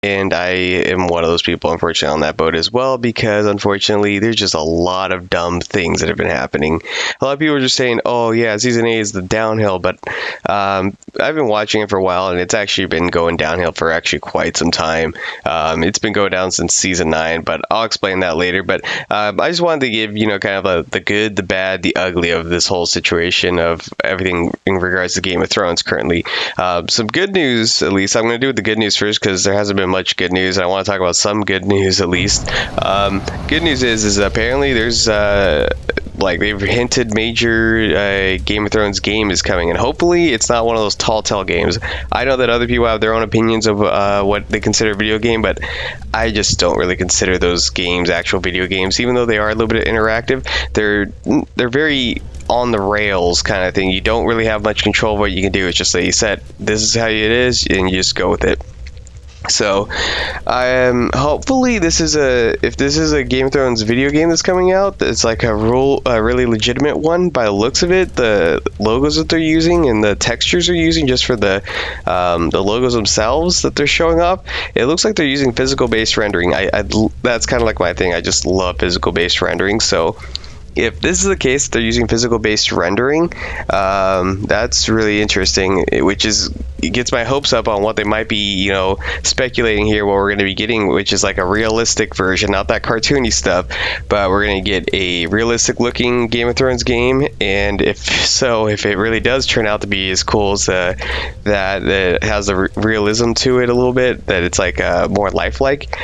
And I am one of those people, unfortunately, on that boat as well, because unfortunately, there's just a lot of dumb things that have been happening. A lot of people are just saying, oh, yeah, season 8 is the downhill, but I've been watching it for a while, and it's actually been going downhill for actually quite some time. It's been going down since season 9, but I'll explain that later. But I just wanted to give, kind of the good, the bad, the ugly of this whole situation of everything in regards to Game of Thrones currently. Some good news, at least. I'm going to do the good news first, because there hasn't been much good news. I want to talk about some good news at least. Good news is apparently there's they've hinted major Game of Thrones game is coming, and hopefully it's not one of those tall tale games. I know that other people have their own opinions of what they consider a video game, but I just don't really consider those games actual video games, even though they are a little bit interactive. They're very on the rails kind of thing. You don't really have much control of what you can do. It's just that you set this is how it is, and you just go with it. So, hopefully if this is a Game of Thrones video game that's coming out, it's like a really legitimate one by the looks of it. The logos that they're using and the textures they're using just for the logos themselves that they're showing off, it looks like they're using physical based rendering. That's kind of like my thing. I just love physical based rendering. So, if this is the case, they're using physical based rendering, that's really interesting, it gets my hopes up on what they might be, speculating here, what we're going to be getting, which is like a realistic version, not that cartoony stuff, but we're going to get a realistic looking Game of Thrones game. And if it really does turn out to be as cool as that it has a realism to it a little bit, that it's like more lifelike,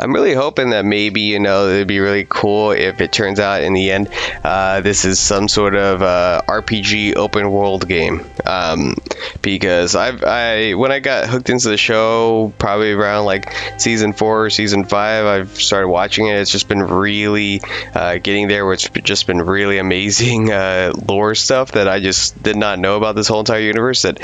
I'm really hoping that maybe, it'd be really cool if it turns out in the end this is some sort of RPG open world game. Because when I got hooked into the show, probably around like season 4 or season 5, I've started watching it. It's just been really getting there, where it's just been really amazing lore stuff that I just did not know about this whole entire universe that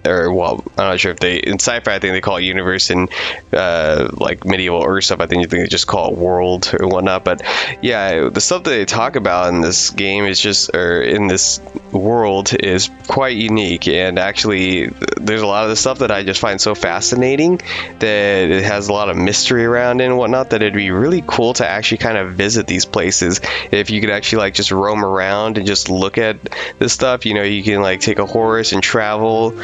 I'm not sure if in sci-fi, I think they call it universe, and like medieval Earth stuff, I think they just call it world or whatnot. But yeah, the stuff that they talk about in this game in this world is quite unique, and actually there's a lot of the stuff that I just find so fascinating that it has a lot of mystery around it and whatnot, that it'd be really cool to actually kind of visit these places. If you could actually like just roam around and just look at this stuff, you can like take a horse and travel,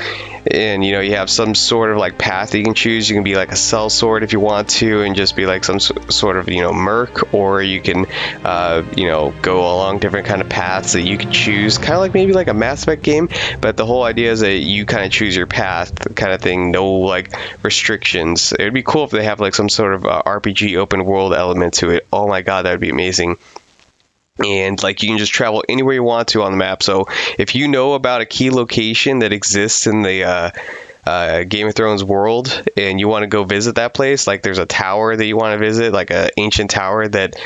and you have some sort of like path that you can choose. You can be like a sellsword if you want to, and just be like some sort of merc, or you can go along different kind of paths that you can choose, kind of like maybe like a Mass Effect game, but the whole idea is that you kind of choose your path kind of thing, no like restrictions. It would be cool if they have like some sort of RPG open world element to it. Oh my god, that would be amazing. And like you can just travel anywhere you want to on the map. So if you know about a key location that exists in the Game of Thrones world, and you want to go visit that place, like there's a tower that you want to visit, like an ancient tower that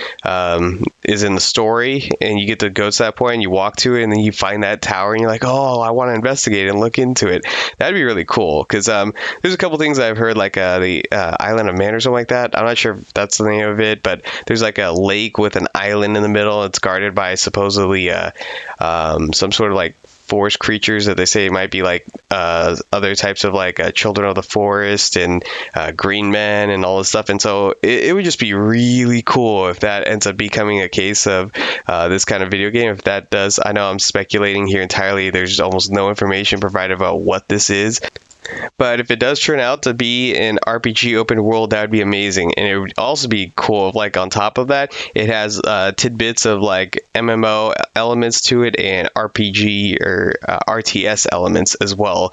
is in the story, and you get to go to that point and you walk to it, and then you find that tower and you're like, oh, I want to investigate and look into it. That'd be really cool, because there's a couple things I've heard, like the Island of Man or something like that. I'm not sure if that's the name of it, but there's like a lake with an island in the middle. It's guarded by supposedly some sort of like forest creatures that they say might be like other types of like children of the forest and green men and all this stuff. And so it would just be really cool if that ends up becoming a case of this kind of video game. If that does, I know I'm speculating here entirely. There's almost no information provided about what this is. But if it does turn out to be an RPG open world, that would be amazing. And it would also be cool if, like, on top of that, it has tidbits of, like, MMO elements to it and RPG or RTS elements as well.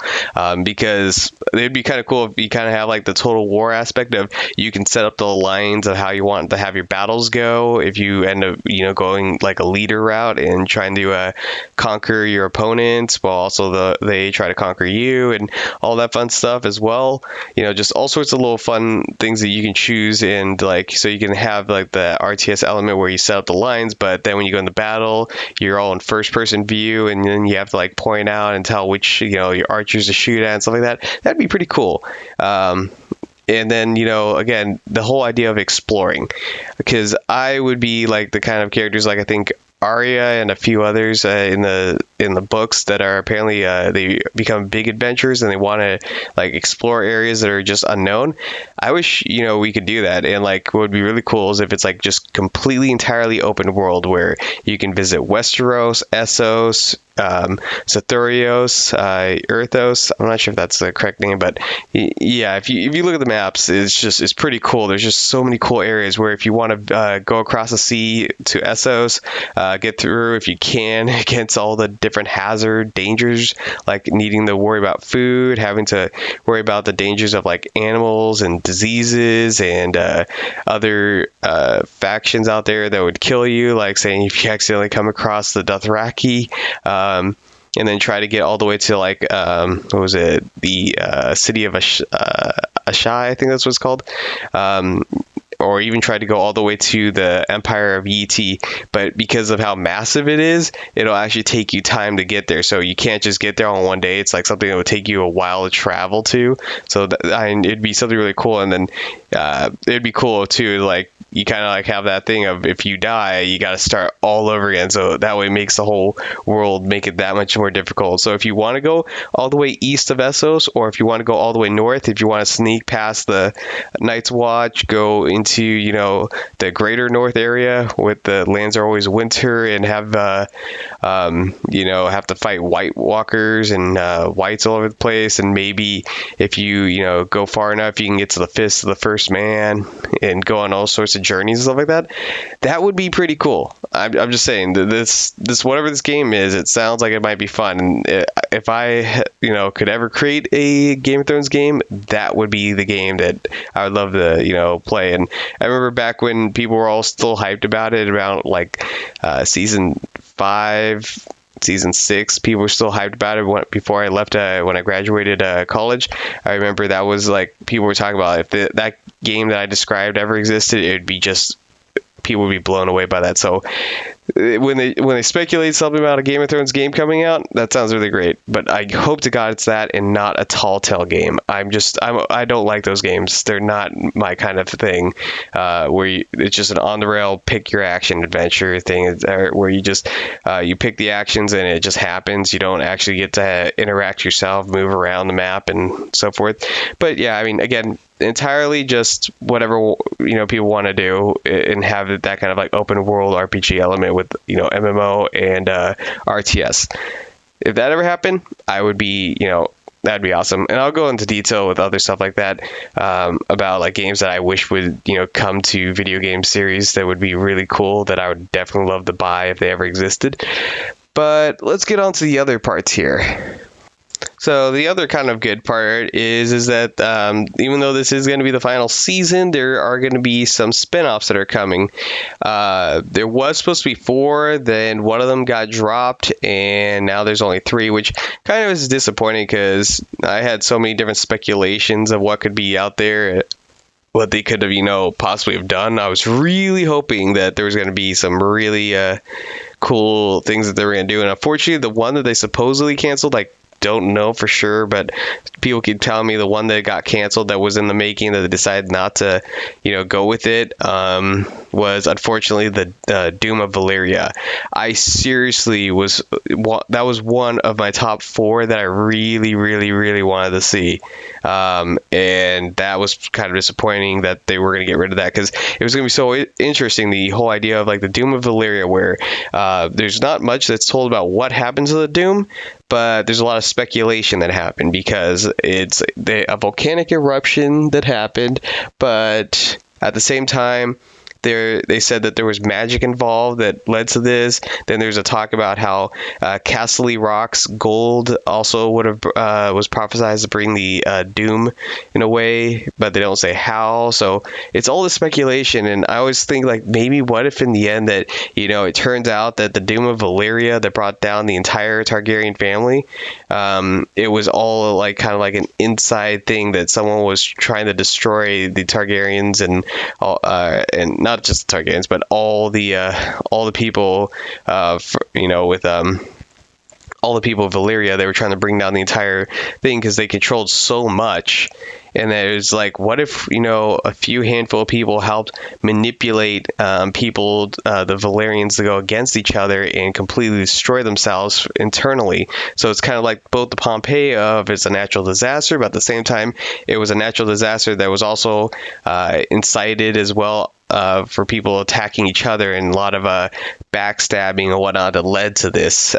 Because it'd be kind of cool if you kind of have, like, the total war aspect of you can set up the lines of how you want to have your battles go. If you end up, going, like, a leader route and trying to conquer your opponents, while also they try to conquer you and all that fun stuff as well. Just all sorts of little fun things that you can choose, and like, so you can have like the RTS element where you set up the lines, but then when you go into battle, you're all in first person view, and then you have to like point out and tell which your archers to shoot at and stuff like that. That'd be pretty cool. And then, again, the whole idea of exploring, because I would be like the kind of characters, like I think Arya and a few others in the books that are apparently they become big adventurers and they want to like explore areas that are just unknown. I wish we could do that, and like what would be really cool is if it's like just completely entirely open world where you can visit Westeros, Essos, Sathurios, Earthos. I'm not sure if that's the correct name, but yeah, if you look at the maps, it's pretty cool. There's just so many cool areas where if you want to go across the sea to Essos, get through if you can against all the different hazard dangers, like needing to worry about food, having to worry about the dangers of like animals and diseases and other factions out there that would kill you, like saying if you accidentally come across the Dothraki, and then try to get all the way to like what was it, the city of Ashai, I think that's what it's called, or even try to go all the way to the Empire of Yiti. But because of how massive it is, it'll actually take you time to get there. So you can't just get there on one day. It's like something that would take you a while to travel to. So it'd be something really cool. And then it'd be cool too, like you kind of like have that thing of if you die, you got to start all over again. So that way it makes the whole world make it that much more difficult. So if you want to go all the way east of Essos, or if you want to go all the way north, if you want to sneak past the Night's Watch, go into the greater north area with the lands are always winter, and have have to fight White Walkers and whites all over the place, and maybe if you go far enough, you can get to the Fist of the First Man and go on all sorts of journeys and stuff like that. That would be pretty cool. I'm just saying, this whatever this game is, it sounds like it might be fun. And if I could ever create a Game of Thrones game, that would be the game that I would love to play. And I remember back when people were all still hyped about it, around like season 5, season 6, people were still hyped about it before I left when I graduated college. I remember that was like, people were talking about if that game that I described ever existed, it would be just, people would be blown away by that. So when they speculate something about a Game of Thrones game coming out, that sounds really great. But I hope to God it's that and not a tall tale game. I don't like those games. They're not my kind of thing. Where it's just an on the rail pick your action adventure thing, where you just you pick the actions and it just happens. You don't actually get to interact yourself, move around the map and so forth. But yeah, I mean, again, entirely just whatever people want to do, and have that kind of like open world RPG element with MMO and RTS. If that ever happened, I would be that'd be awesome. And I'll go into detail with other stuff like that, about like games that I wish would come to video game series that would be really cool, that I would definitely love to buy if they ever existed. But let's get on to the other parts here. So the other kind of good part is that even though this is going to be the final season, there are going to be some spin-offs that are coming. There was supposed to be 4, then one of them got dropped, and now there's only 3, which kind of is disappointing because I had so many different speculations of what could be out there, what they could have, possibly have done. I was really hoping that there was going to be some really cool things that they were going to do, and unfortunately, the one that they supposedly canceled, don't know for sure, but people keep telling me the one that got canceled that was in the making that they decided not to go with it, was unfortunately the Doom of Valyria. I seriously that was one of my top 4 that I really wanted to see, and that was kind of disappointing that they were going to get rid of that, because it was going to be so interesting, the whole idea of like the Doom of Valyria, where there's not much that's told about what happens to the Doom, but there's a lot of speculation that happened because it's a volcanic eruption that happened, but at the same time, they said that there was magic involved that led to this. Then there's a talk about how Casterly Rock's gold also would have was prophesized to bring the doom in a way, but they don't say how. So it's all this speculation, and I always think like maybe what if in the end that it turns out that the doom of Valyria that brought down the entire Targaryen family, it was all like kind of like an inside thing that someone was trying to destroy the Targaryens and not just the Targaryens, but all the people, with all the people of Valyria. They were trying to bring down the entire thing because they controlled so much. And there's like, what if, a few handful of people helped manipulate people, the Valyrians, to go against each other and completely destroy themselves internally. So it's kind of like both the Pompeii of it's a natural disaster, but at the same time, it was a natural disaster that was also incited as well for people attacking each other, and a lot of backstabbing and whatnot that led to this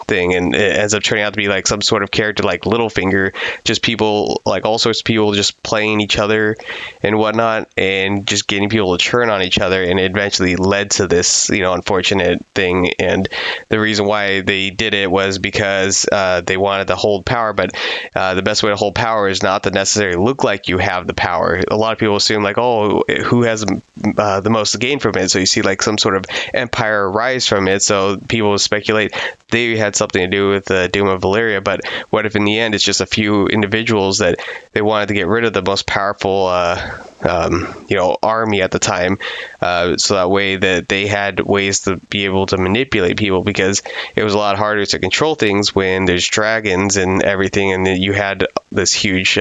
thing. And it ends up turning out to be like some sort of character like Littlefinger, just people, like all sorts of people just playing each other and whatnot, and just getting people to turn on each other. And it eventually led to this, unfortunate thing. And the reason why they did it was because they wanted to hold power, but the best way to hold power is not to necessarily look like you have the power. A lot of people assume like, oh, who has the most to gain from it? So you see like some sort of empire rise from it. So people speculate they had something to do with the doom of Valyria. But what if in the end it's just a few individuals that they wanted to get rid of the most powerful army at the time, so that way that they had ways to be able to manipulate people, because it was a lot harder to control things when there's dragons and everything, and then you had this huge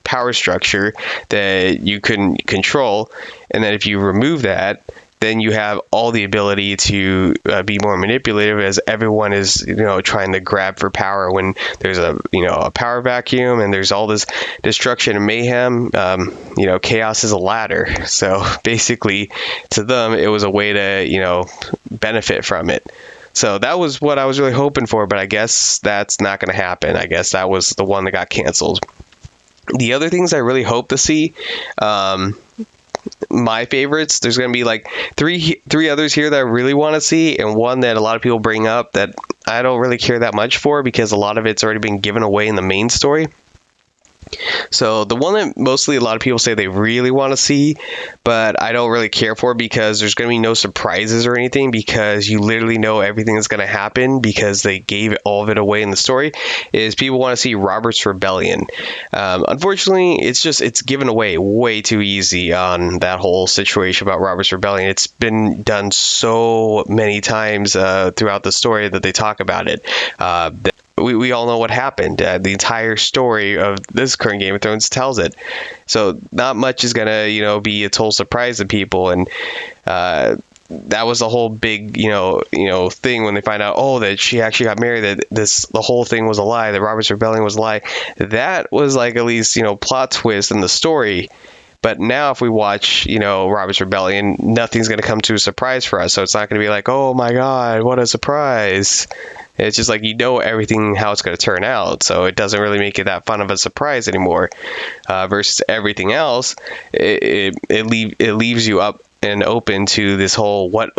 power structure that you couldn't control. And then if you remove that, then you have all the ability to be more manipulative, as everyone is trying to grab for power when there's a power vacuum and there's all this destruction and mayhem. Chaos is a ladder. So basically to them it was a way to benefit from it. So that was what I was really hoping for, but I guess that's not going to happen. I guess that was the one that got canceled. The other things I really hope to see, my favorites, there's going to be like three others here that I really want to see, and one that a lot of people bring up that I don't really care that much for because a lot of it's already been given away in the main story. So the one that mostly a lot of people say they really want to see, but I don't really care for, because there's going to be no surprises or anything, because you literally know everything that's going to happen because they gave all of it away in the story, is people want to see Robert's Rebellion. Unfortunately, it's given away way too easy on that whole situation about Robert's Rebellion. It's been done so many times throughout the story that they talk about it. We all know what happened. The entire story of this current Game of Thrones tells it. So not much is going to, be a total surprise to people. And that was the whole big, thing when they find out, that she actually got married, that the whole thing was a lie, that Robert's Rebellion was a lie. That was like at least, plot twist in the story. But now if we watch, Robert's Rebellion, nothing's going to come to a surprise for us. So it's not going to be like, oh my God, what a surprise. It's just like, everything, how it's going to turn out. So it doesn't really make it that fun of a surprise anymore. Versus everything else, it leaves you up and open to this whole what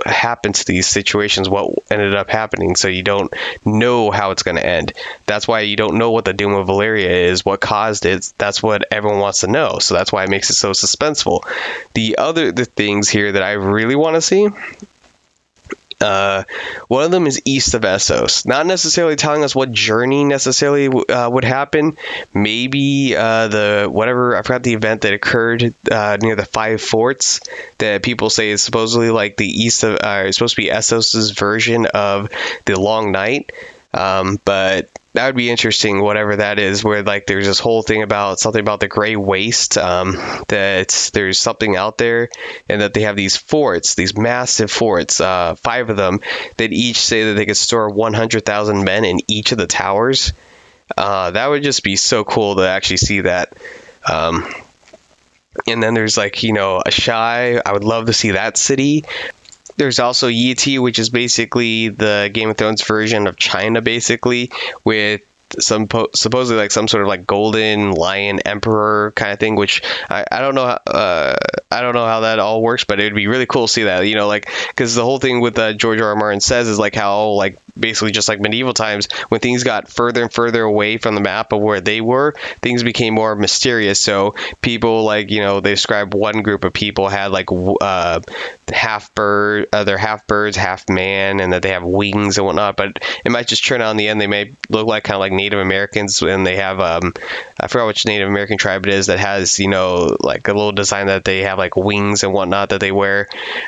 happened to these situations, what ended up happening. So you don't know how it's going to end. That's why you don't know what the Doom of Valyria is, what caused it. That's what everyone wants to know. So that's why it makes it so suspenseful. The things here that I really want to see, one of them is east of Essos. Not necessarily telling us what journey necessarily would happen. Maybe I forgot the event that occurred near the Five Forts that people say is supposedly like the east of, it's supposed to be Essos's version of the Long Night. But that would be interesting, whatever that is, where like there's this whole thing about something about the Grey Waste, that there's something out there, and that they have these forts, these massive forts, 5 of them, that each say that they could store 100,000 men in each of the towers. That would just be so cool to actually see that. And then there's like, Ashai. I would love to see that city. There's also Yiti, which is basically the Game of Thrones version of China, basically, with supposedly like some sort of like golden lion emperor kind of thing, which I don't know. I don't know how that all works, but it would be really cool to see that, like, because the whole thing with George R. R. Martin says is like how, like, basically just like medieval times, when things got further and further away from the map of where they were, things became more mysterious. So people, like, they describe one group of people had like half bird, they're half birds, half man, and that they have wings and whatnot. But it might just turn out in the end they may look like kind of like Native Americans, and they have I forgot which Native American tribe it is that has like a little design that they have like wings and whatnot that they wear,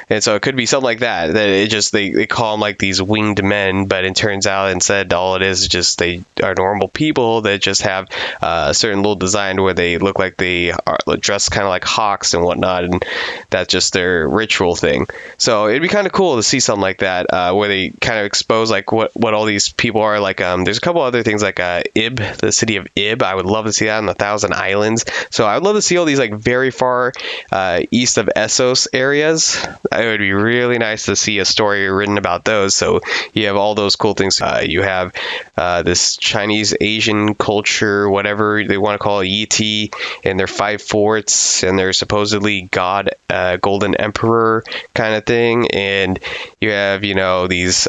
and so it could be something like that. That it just they call them like these winged men, but it turns out instead all it is just they are normal people that just have a certain little design where they look like they are dressed kind of like hawks and whatnot, and that's just their ritual thing. So it'd be kind of cool to see something like that, where they kind of expose like what all these people are like. There's a couple other things like Ib, the city of Ib. I would love to see that in the Thousand Islands. So I would love to see all these like very far east of Essos areas. It would be really nice to see a story written about those. So you have all those cool things. You have this Chinese Asian culture, whatever they want to call it, Yiti, and their 5 forts, and their supposedly god, golden emperor kind of thing. And you have these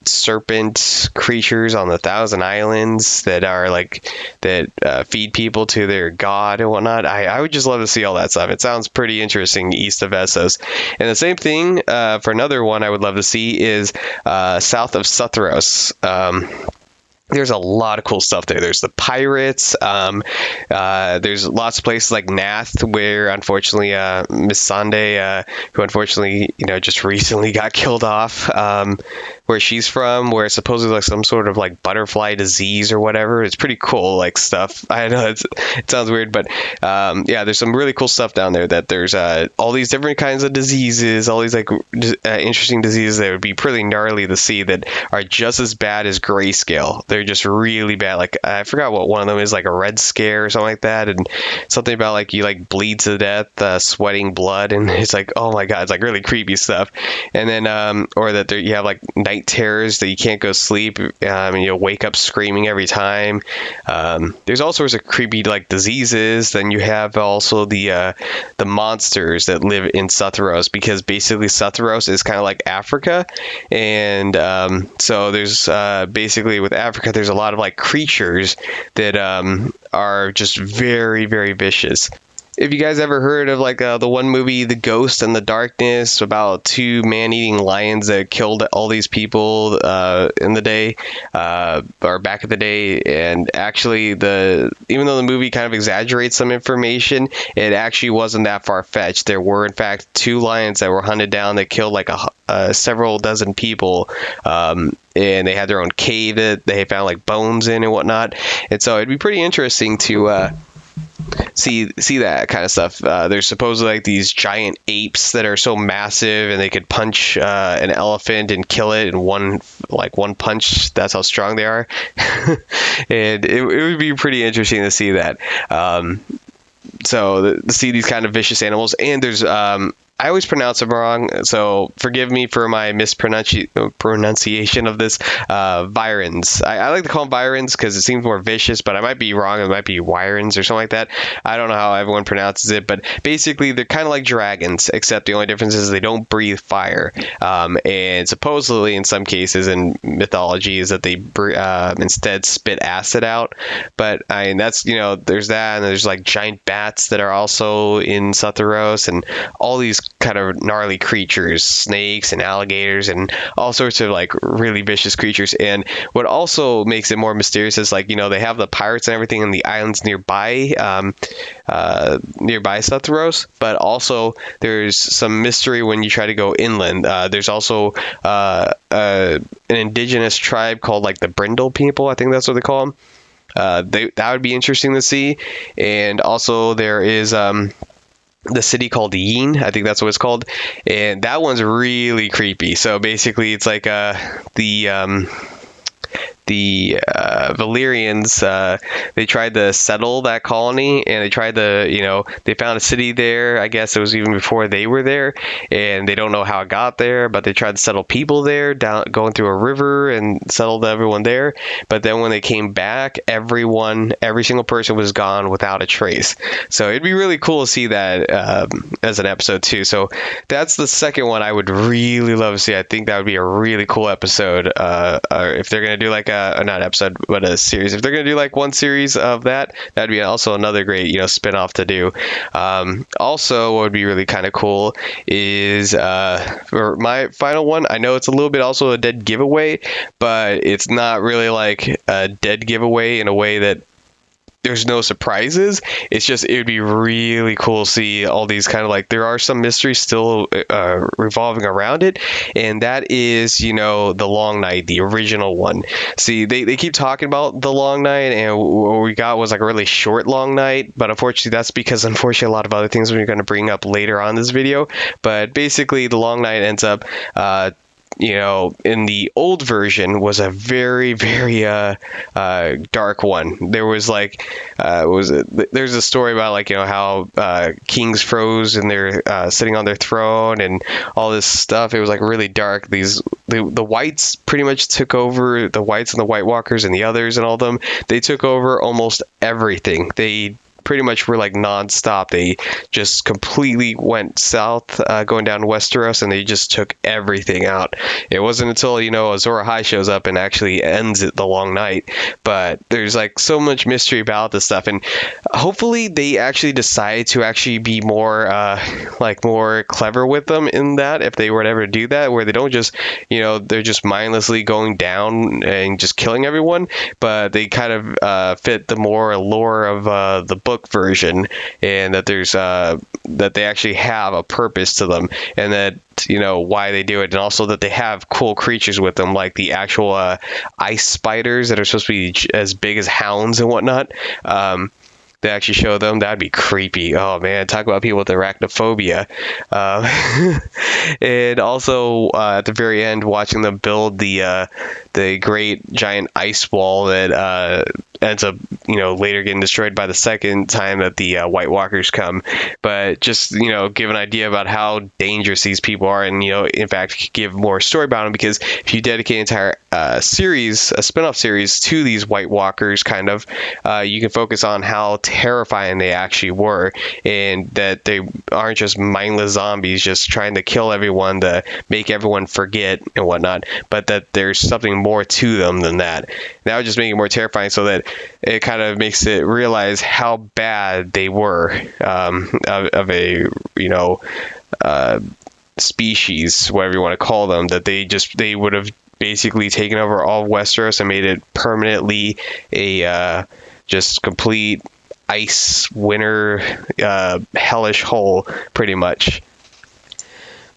serpent creatures on the Thousand Islands that are like that feed people to their god and whatnot. I would just love to see all that stuff. It sounds pretty interesting east of Essos. And the same thing for another one I would love to see is south of Sutheros. There's a lot of cool stuff there. There's the pirates. There's lots of places like Nath, where unfortunately Miss Sande, who unfortunately just recently got killed off, where she's from, where supposedly like some sort of like butterfly disease or whatever. It's pretty cool like stuff. I know it sounds weird, but yeah, there's some really cool stuff down there. That there's all these different kinds of diseases, all these like interesting diseases that would be pretty gnarly to see, that are just as bad as grayscale. They're just really bad. Like I forgot what one of them is, like a red scare or something like that, and something about like you like bleed to death, sweating blood, and it's like, oh my god, it's like really creepy stuff. And then or that you have like night terrors that you can't go sleep, and you'll wake up screaming every time. There's all sorts of creepy like diseases. Then you have also the monsters that live in Sutheros, because basically Sutheros is kind of like Africa, and so there's basically with Africa there's a lot of like creatures that are just very, very vicious. If you guys ever heard of like the one movie, The Ghost and the Darkness, about 2 man-eating lions that killed all these people in the day, or back in the day, and actually even though the movie kind of exaggerates some information, it actually wasn't that far-fetched. There were in fact 2 lions that were hunted down that killed like several dozen people, and they had their own cave that they found like bones in and whatnot. And so it'd be pretty interesting to see that kind of stuff. There's supposedly like these giant apes that are so massive, and they could punch an elephant and kill it in one punch. That's how strong they are. And it would be pretty interesting to see that. So to see these kind of vicious animals. And there's I always pronounce them wrong, so forgive me for my mispronunciation of this. Virens. I like to call them Virens because it seems more vicious, but I might be wrong. It might be Wirens or something like that. I don't know how everyone pronounces it, but basically they're kind of like dragons, except the only difference is they don't breathe fire. And supposedly in some cases in mythology is that they instead spit acid out. But I mean, that's, there's that, and there's like giant bats that are also in Sutheros, and all these kind of gnarly creatures, snakes and alligators and all sorts of like really vicious creatures. And what also makes it more mysterious is like, they have the pirates and everything in the islands nearby Sutheros, but also there's some mystery when you try to go inland. There's also an indigenous tribe called like the Brindle people, I think that's what they call them. That would be interesting to see. And also there is the city called Yin, I think that's what it's called, and that one's really creepy. So basically it's like the Valyrians, they tried to settle that colony, and they tried to, they found a city there. I guess it was even before they were there, and they don't know how it got there, but they tried to settle people there, going through a river, and settled everyone there. But then when they came back, every single person was gone without a trace. So it'd be really cool to see that as an episode too. So that's the second one I would really love to see. I think that would be a really cool episode. If they're gonna do like not episode, but a series. If they're gonna do like one series of that, that'd be also another great spin-off to do. Also, what would be really kind of cool is for my final one. I know it's a little bit also a dead giveaway, but it's not really like a dead giveaway in a way that there's no surprises. It's just, it would be really cool to see all these kind of like, there are some mysteries still revolving around it, and that is the Long Night, the original one. See, they keep talking about the Long Night, and what we got was like a really short Long Night, but unfortunately that's because a lot of other things we're going to bring up later on this video. But basically the Long Night ends up in the old version was a very, very dark one. There was like there's a story about like how kings froze and they're sitting on their throne and all this stuff. It was like really dark. The whites pretty much took over, the whites and the White Walkers and the others and all of them. They took over almost everything. They pretty much were like non-stop. They just completely went south, going down Westeros, and they just took everything out. It wasn't until Azor Ahai shows up and actually ends it, the Long Night. But there's like so much mystery about this stuff, and hopefully they actually decide to actually be more more clever with them in that, if they were to ever do that, where they don't just they're just mindlessly going down and just killing everyone, but they kind of fit the more lore of the book version, and that there's that they actually have a purpose to them, and that why they do it, and also that they have cool creatures with them, like the actual ice spiders that are supposed to be as big as hounds and whatnot. They actually show them. That'd be creepy. Oh man, talk about people with arachnophobia. And also at the very end, watching them build the great giant ice wall that ends up later getting destroyed by the second time that the White Walkers come. But just give an idea about how dangerous these people are, and in fact give more story about them, because if you dedicate an entire series, a spin-off series to these White Walkers, kind of you can focus on how terrifying they actually were, and that they aren't just mindless zombies just trying to kill everyone to make everyone forget and whatnot, but that there's something more to them than that. That would just make it more terrifying, so that it kind of makes it realize how bad they were of a species, whatever you want to call them, that they would have basically taken over all of Westeros and made it permanently a just complete ice winter hellish hole, pretty much.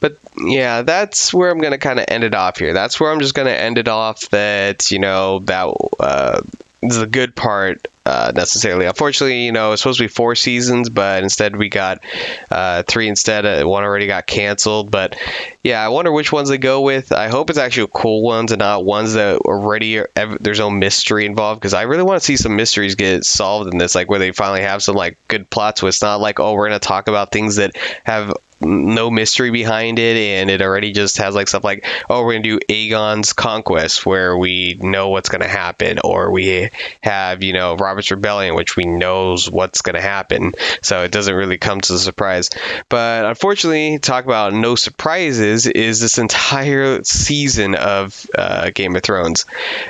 But yeah, that's where I'm going to kind of end it off here. That's where I'm just going to end it off, that that is the good part, necessarily. Unfortunately, it's supposed to be 4 seasons, but instead we got 3 instead. One already got canceled. But yeah, I wonder which ones they go with. I hope it's actually cool ones and not ones that already there's no mystery involved, because I really want to see some mysteries get solved in this, like where they finally have some like good plot twists. Not like, oh, we're going to talk about things that have no mystery behind it, and it already just has like stuff like, oh, we're gonna do Aegon's conquest, where we know what's gonna happen, or we have Robert's Rebellion, which we knows what's gonna happen, so it doesn't really come to the surprise. But unfortunately, talk about no surprises is this entire season of Game of Thrones.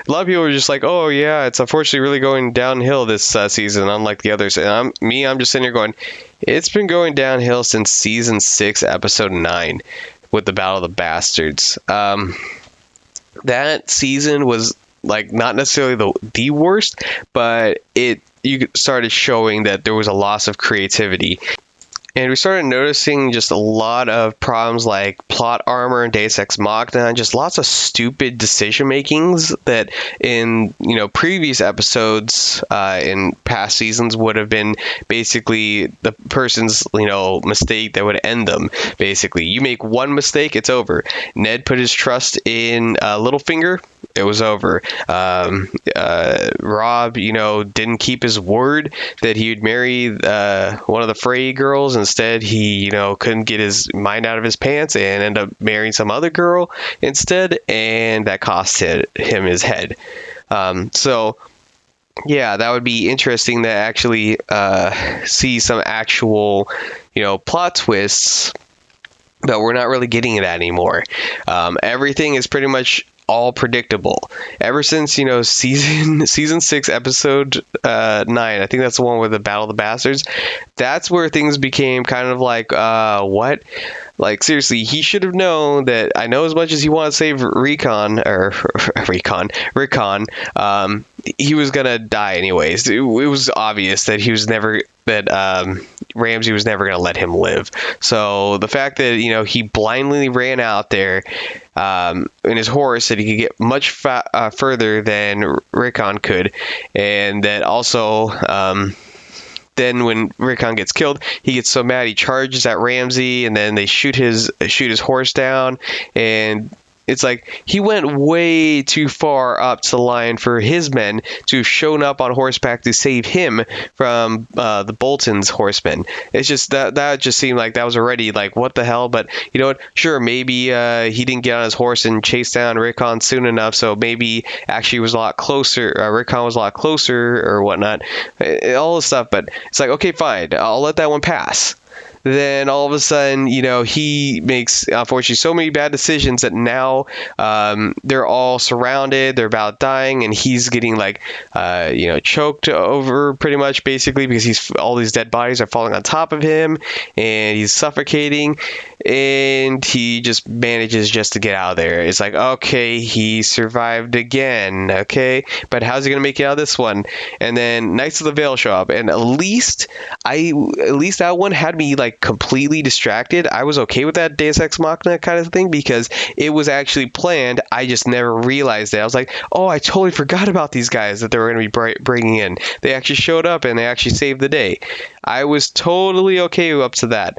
A lot of people are just like, oh yeah, it's unfortunately really going downhill this season, unlike the others. And I'm just sitting here going, it's been going downhill since season 6, episode 9, with the Battle of the Bastards. That season was like not necessarily the worst, but you started showing that there was a loss of creativity. And we started noticing just a lot of problems like plot armor and Deus Ex Machina, and just lots of stupid decision makings that in previous episodes in past seasons would have been basically the person's mistake that would end them. Basically, you make one mistake, it's over. Ned put his trust in Littlefinger, it was over. Rob, didn't keep his word that he would marry one of the Frey girls. Instead, he, couldn't get his mind out of his pants and ended up marrying some other girl instead, and that cost him his head. So yeah, that would be interesting to actually see some actual, plot twists, but we're not really getting that anymore. Everything is pretty much all predictable ever since season 6 episode 9. I think that's the one with the Battle of the Bastards. That's where things became kind of like what, like seriously, he should have known that. I know as much as he wanted to save Rickon, he was gonna die anyways. It was obvious that Ramsay was never gonna let him live. So the fact that he blindly ran out there in his horse, that he could get much further than Rickon could, and that also then when Rickon gets killed, he gets so mad he charges at Ramsay, and then they shoot his horse down, and it's like he went way too far up to the line for his men to have shown up on horseback to save him from the Bolton's horsemen. It's just that just seemed like that was already like, what the hell? But you know what? Sure, maybe he didn't get on his horse and chase down Rickon soon enough, so maybe actually was a lot closer. Rickon was a lot closer or whatnot. All this stuff, but it's like, okay, fine, I'll let that one pass. Then all of a sudden, he makes, unfortunately, so many bad decisions that now they're all surrounded, they're about dying, and he's getting choked over pretty much, basically, because all these dead bodies are falling on top of him, and he's suffocating, and he just manages just to get out of there. It's like, okay, he survived again, okay, but how's he gonna make it out of this one? And then Knights of the Vale show up, and at least that one had me completely distracted. I was okay with that Deus Ex Machina kind of thing because it was actually planned. I just never realized it. I was like, oh, I totally forgot about these guys that they were going to be bringing in. They actually showed up and they actually saved the day. I was totally okay up to that.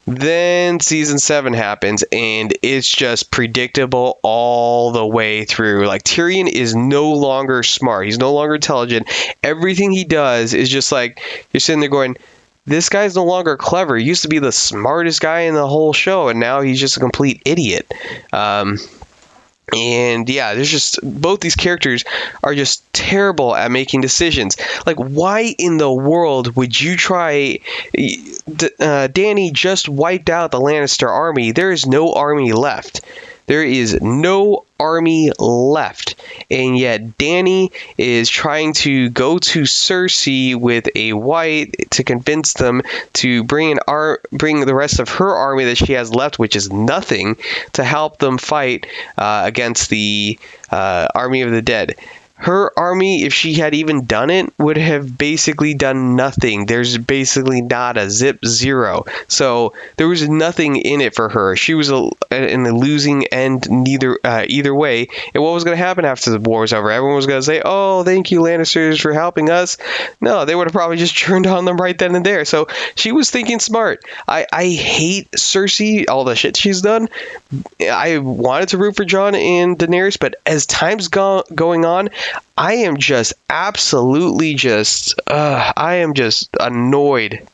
Then season 7 happens, and it's just predictable all the way through. Like, Tyrion is no longer smart. He's no longer intelligent. Everything he does is just like, you're sitting there going, this guy's no longer clever. He used to be the smartest guy in the whole show, and now he's just a complete idiot. And yeah, there's just, both these characters are just terrible at making decisions. Like, why in the world would you try? Dany just wiped out the Lannister army. There is no army left. There is no army left, and yet Dany is trying to go to Cersei with a white to convince them to bring the rest of her army that she has left, which is nothing, to help them fight against the army of the dead. Her army, if she had even done it, would have basically done nothing. There's basically not a zero. So there was nothing in it for her. She was in the losing end either way. And what was going to happen after the war was over? Everyone was going to say, oh, thank you, Lannisters, for helping us. No, they would have probably just turned on them right then and there. So she was thinking smart. I hate Cersei, all the shit she's done. I wanted to root for Jon and Daenerys, but as time's going on, I am just absolutely I am just annoyed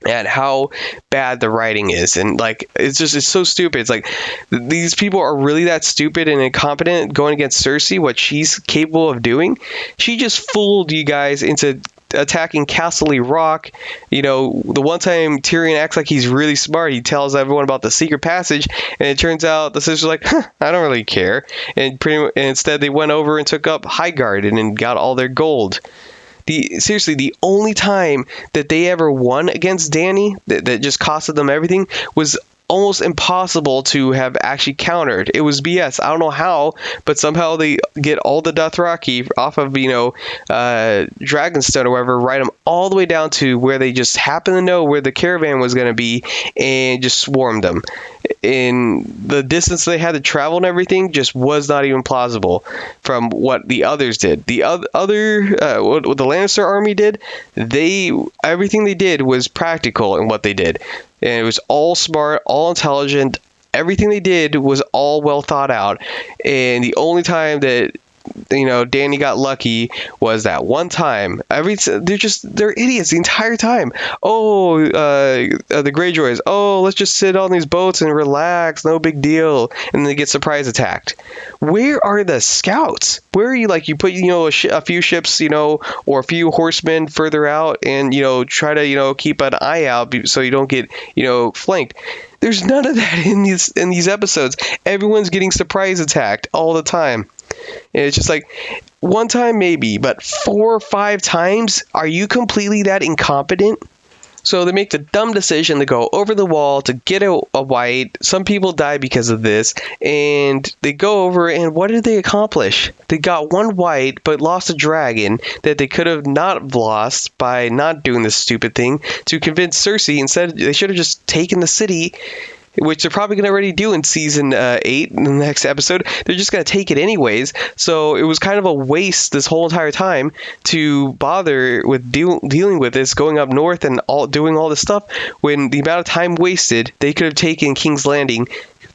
at how bad the writing is. And it's so stupid. It's like, these people are really that stupid and incompetent going against Cersei, what she's capable of doing. She just fooled you guys into attacking Castle Rock. The one time Tyrion acts like he's really smart, he tells everyone about the secret passage, and it turns out the sisters are like, I don't really care. And instead they went over and took up Highgarden and got all their gold. Seriously, the only time that they ever won against Dany that just costed them everything was almost impossible to have actually countered. It was BS. I don't know how, but somehow they get all the Dothraki off of, Dragonstone or whatever, ride them all the way down to where they just happen to know where the caravan was going to be and just swarmed them. In the distance they had to travel and everything just was not even plausible from what the others did. The what the Lannister army did, everything they did was practical in what they did. And it was all smart, all intelligent, everything they did was all well thought out, and the only time that Danny got lucky was that one time. They're idiots the entire time. Oh, the Greyjoys. Oh, let's just sit on these boats and relax. No big deal. And then they get surprise attacked. Where are the scouts? Where are you? Like, you put a few ships, or a few horsemen further out, and try to keep an eye out so you don't get flanked. There's none of that in these episodes. Everyone's getting surprise attacked all the time. And it's just like, one time maybe, but 4 or 5 times? Are you completely that incompetent? So they make the dumb decision to go over the wall to get a white. Some people die because of this. And they go over, and what did they accomplish? They got one white, but lost a dragon that they could have not lost by not doing this stupid thing to convince Cersei. Instead, they should have just taken the city, which they're probably going to already do in season 8 in the next episode. They're just going to take it anyways. So it was kind of a waste this whole entire time to bother with dealing with this, going up north and doing all this stuff, when the amount of time wasted, they could have taken King's Landing,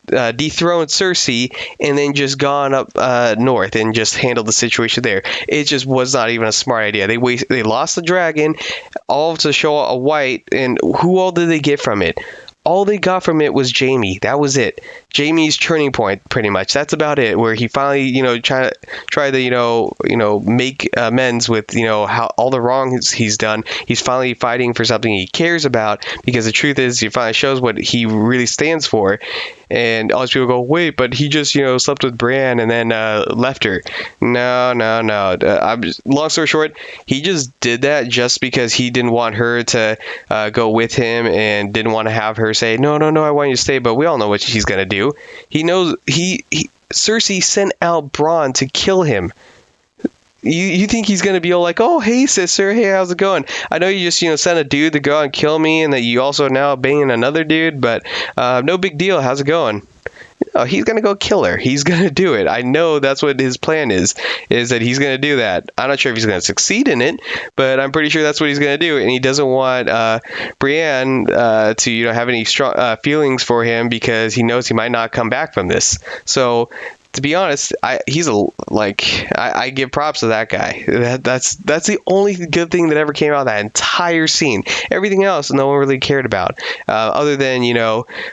dethroned Cersei, and then just gone up north and just handled the situation there. It just was not even a smart idea. They lost the dragon, all to show a white, and who all did they get from it? All they got from it was Jaime. That was it. Jaime's turning point, pretty much. That's about it. Where he finally, try to, make amends with, how all the wrongs he's done. He's finally fighting for something he cares about, because the truth is, he finally shows what he really stands for. And all these people go, wait, but he just, slept with Brienne and then left her. No. Long story short, he just did that just because he didn't want her to go with him, and didn't want to have her say, no, I want you to stay. But we all know what she's going to do. He knows Cersei sent out Bronn to kill him. You think he's going to be all like, oh, hey, sister, hey, how's it going? I know you just, sent a dude to go and kill me, and that you also now banging another dude, but no big deal. How's it going? No, he's going to go kill her. He's going to do it. I know that's what his plan is that he's going to do that. I'm not sure if he's going to succeed in it, but I'm pretty sure that's what he's going to do. And he doesn't want Brienne to, have any strong feelings for him, because he knows he might not come back from this. So, to be honest, I give props to that guy. That's the only good thing that ever came out of that entire scene. Everything else, no one really cared about, other than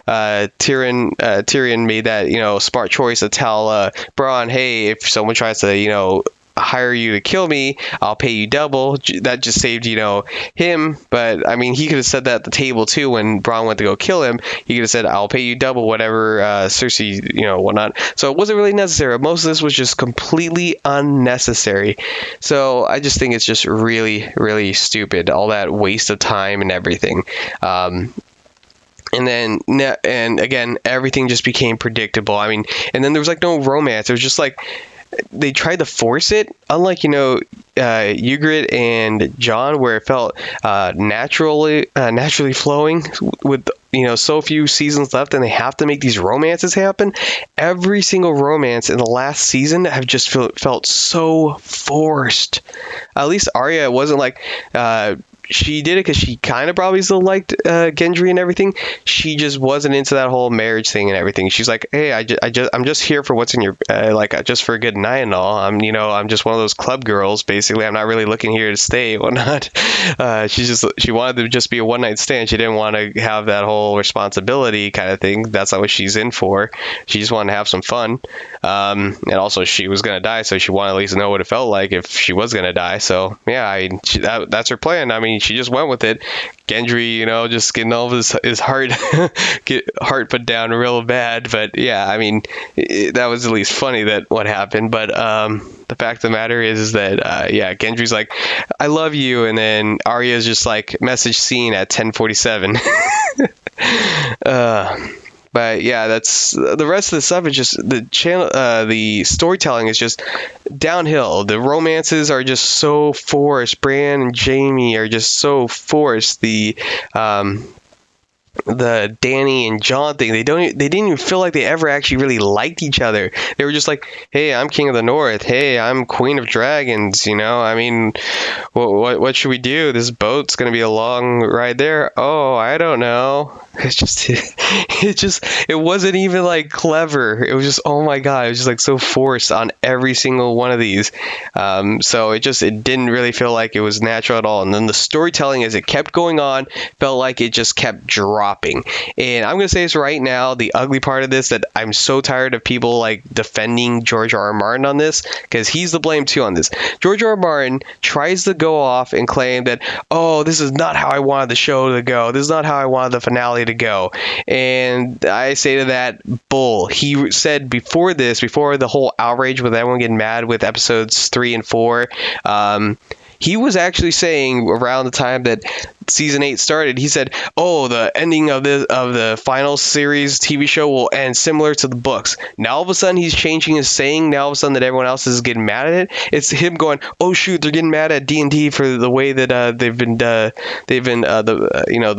Tyrion made that smart choice to tell Bronn, hey, if someone tries to hire you to kill me, I'll pay you double. That just saved him. But I mean, he could have said that at the table too when Bronn went to go kill him. He could have said, I'll pay you double whatever Cersei whatnot. So it wasn't really necessary. Most of this was just completely unnecessary. So I just think it's just really, really stupid, all that waste of time and everything. And again, everything just became predictable. I mean, and then there was no romance. It was just they tried to force it, unlike Ygritte and Jon, where it felt naturally flowing with so few seasons left, and they have to make these romances happen. Every single romance in the last season have just felt so forced. At least Arya, it wasn't she did it because she kind of probably still liked Gendry and everything. She just wasn't into that whole marriage thing and everything. She's like, hey, I'm just here for what's in your just for a good night and all. I'm just one of those club girls basically. I'm not really looking here to stay, whatnot. She wanted to just be a one night stand. She didn't want to have that whole responsibility kind of thing. That's not what she's in for. She just wanted to have some fun. And also she was gonna die, so she wanted at least know what it felt like if she was gonna die. So yeah, that's her plan. I mean, she just went with it. Gendry, just getting all of his heart put down real bad. But yeah, I mean, that was at least funny that what happened. But the fact of the matter is that Gendry's like, I love you, and then Arya's just like, message seen at 10:47. But yeah, that's the rest of the stuff is just the storytelling is just downhill. The romances are just so forced. Bran and Jaime are just so forced. The the Danny and John thing, they didn't even feel like they ever actually really liked each other. They were just like, hey, I'm King of the North, hey, I'm Queen of Dragons, I mean, what should we do? This boat's gonna be a long ride there. Oh, I don't know. It wasn't even like clever. It was just, oh my god, it was just like so forced on every single one of these. So it didn't really feel like it was natural at all. And then the storytelling, as it kept going on, felt like it just kept dropping. And I'm gonna say this right now, the ugly part of this, that I'm so tired of people like defending George R. R. Martin on this, because he's the blame too on this. George R. R. Martin tries to go off and claim that, oh, this is not how I wanted the show to go. This is not how I wanted the finale to go. And I say to that, bull. He said before the whole outrage with everyone getting mad with episodes 3 and 4, he was actually saying around the time that season 8 started, he said, oh, the ending of the final series TV show will end similar to the books. Now all of a sudden he's changing his saying. Now all of a sudden that everyone else is getting mad at it, it's him going, oh shoot, they're getting mad at D&D for the way that they've been the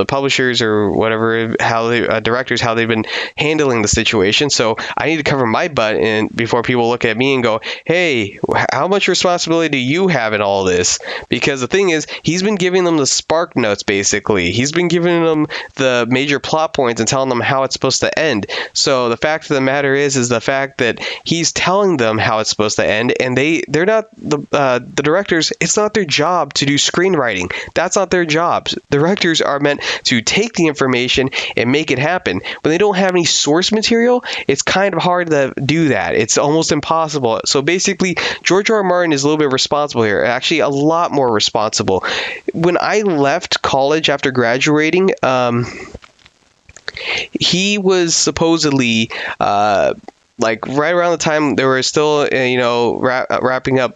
publishers or whatever, how they directors, how they've been handling the situation. So I need to cover my butt and before people look at me and go, hey, how much responsibility do you have in all this? Because the thing is, he's been giving them the spark notes. Basically, he's been giving them the major plot points and telling them how it's supposed to end. So the fact of the matter is the fact that he's telling them how it's supposed to end, and they're not the directors. It's not their job to do screenwriting. That's not their job. Directors are meant to take the information and make it happen. When they don't have any source material, it's kind of hard to do that. It's almost impossible. So basically, George R. R. Martin is a little bit responsible here. Actually, a lot more responsible. When I left college after graduating, he was supposedly like right around the time they were still wrapping up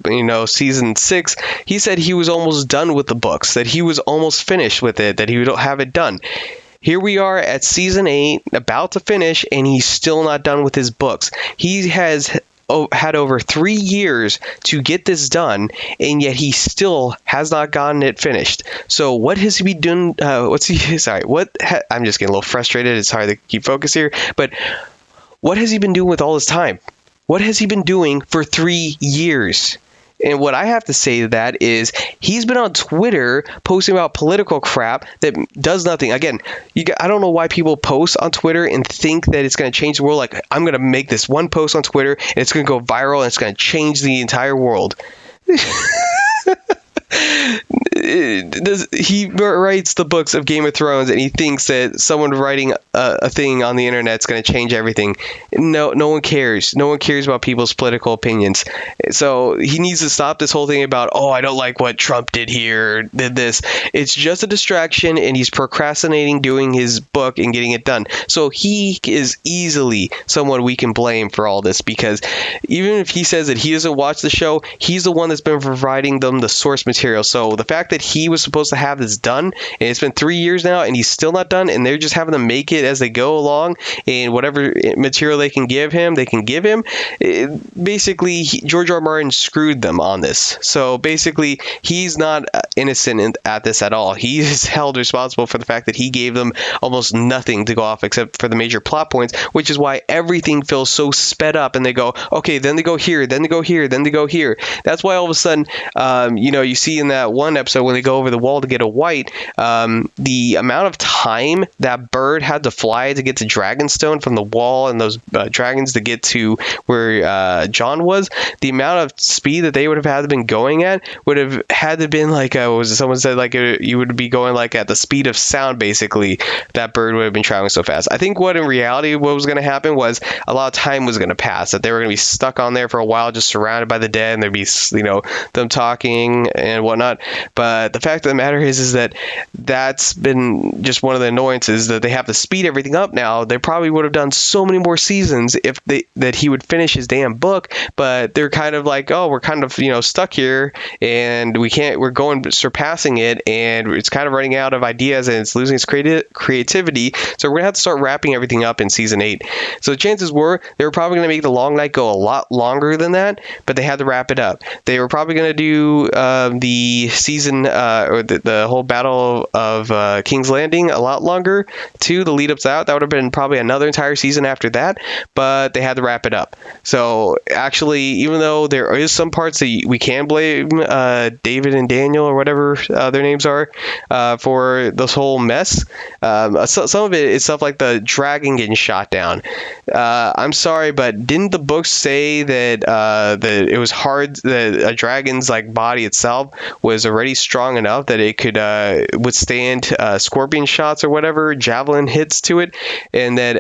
season 6, he said he was almost done with the books, that he was almost finished with it, that he would have it done. Here we are at season 8, about to finish, and he's still not done with his books. He has had over 3 years to get this done, and yet he still has not gotten it finished. So what has he been doing? I'm just getting a little frustrated. It's hard to keep focus here. But what has he been doing with all his time? What has he been doing for 3 years? And what I have to say to that is he's been on Twitter posting about political crap that does nothing. Again, I don't know why people post on Twitter and think that it's going to change the world. Like, I'm going to make this one post on Twitter and it's going to go viral and it's going to change the entire world. He writes the books of Game of Thrones and he thinks that someone writing a thing on the internet is going to change everything. No one cares. No one cares about people's political opinions. So he needs to stop this whole thing about, oh, I don't like what Trump did here, did this. It's just a distraction, and he's procrastinating doing his book and getting it done. So he is easily someone we can blame for all this, because even if he says that he doesn't watch the show, he's the one that's been providing them the source material. So the fact that he was supposed to have this done, and it's been 3 years now, and he's still not done, and they're just having to make it as they go along, and whatever material they can give him, they can give him. Basically, George R. R. Martin screwed them on this. So basically, he's not innocent at this at all. He is held responsible for the fact that he gave them almost nothing to go off except for the major plot points, which is why everything feels so sped up, and they go, okay, then they go here, then they go here, then they go here. That's why all of a sudden, you see in that one episode when they go over the wall to get a white, the amount of time that bird had to fly to get to Dragonstone from the wall and those dragons to get to where John was, the amount of speed that they would have had to been going at would have had to been like, someone said, like you would be going like at the speed of sound, basically. That bird would have been traveling so fast. I think what in reality what was going to happen was a lot of time was going to pass, that they were going to be stuck on there for a while, just surrounded by the dead, and there'd be them talking and whatnot. But the fact of the matter is that that's been just one of the annoyances, that they have to speed everything up now. They probably would have done so many more seasons if that he would finish his damn book, but they're kind of like, oh, we're kind of stuck here, and we're surpassing it, and it's kind of running out of ideas, and it's losing its creativity. So we're gonna have to start wrapping everything up in season 8. So chances were they were probably gonna make the long night go a lot longer than that, but they had to wrap it up. They were probably gonna do the season or the whole battle of King's Landing a lot longer too. The lead up to that would have been probably another entire season after that, but they had to wrap it up. So actually, even though there is some parts that we can blame David and Daniel or whatever their names are for this whole mess, some of it is stuff like the dragon getting shot down. I'm sorry, but didn't the books say that it was hard, that a dragon's like body itself was already strong enough that it could withstand scorpion shots or whatever, javelin hits to it, and that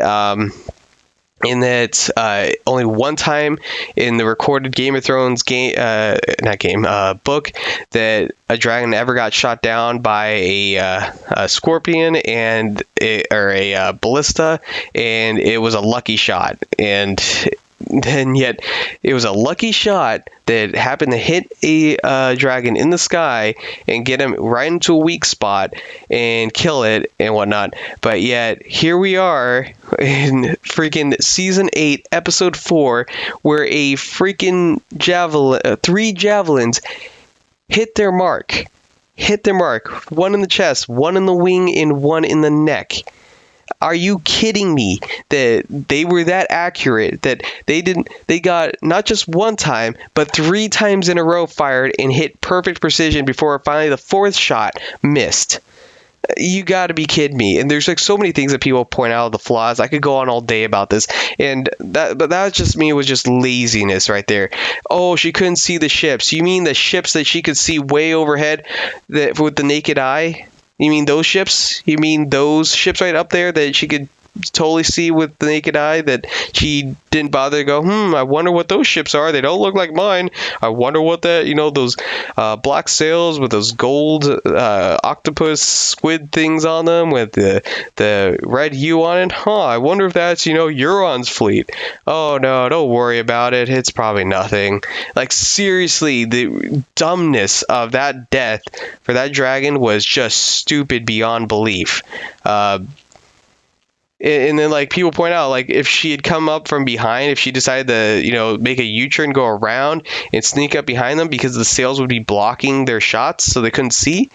only one time in the recorded Game of Thrones book that a dragon ever got shot down by a scorpion or a ballista, and it was a lucky shot. And then yet it was a lucky shot that happened to hit a dragon in the sky and get him right into a weak spot and kill it and whatnot. But yet here we are in freaking season 8 episode 4, where a freaking three javelins hit their mark, one in the chest, one in the wing, and one in the neck. Are you kidding me that they were that accurate, that they got not just one time, but 3 times in a row fired and hit perfect precision before finally the 4th shot missed? You got to be kidding me. And there's like so many things that people point out, the flaws. I could go on all day about this. But that was just me. It was just laziness right there. Oh, she couldn't see the ships. You mean the ships that she could see way overhead with the naked eye? You mean those ships? You mean those ships right up there that she could totally see with the naked eye, that she didn't bother to go, I wonder what those ships are. They don't look like mine. I wonder what those black sails with those gold octopus squid things on them with the red U on it. I wonder if that's, Euron's fleet. Oh, no, don't worry about it. It's probably nothing. Like, seriously, the dumbness of that death for that dragon was just stupid beyond belief. And then, like, people point out, like, if she had come up from behind, if she decided to, make a U-turn, go around and sneak up behind them, because the sails would be blocking their shots so they couldn't see.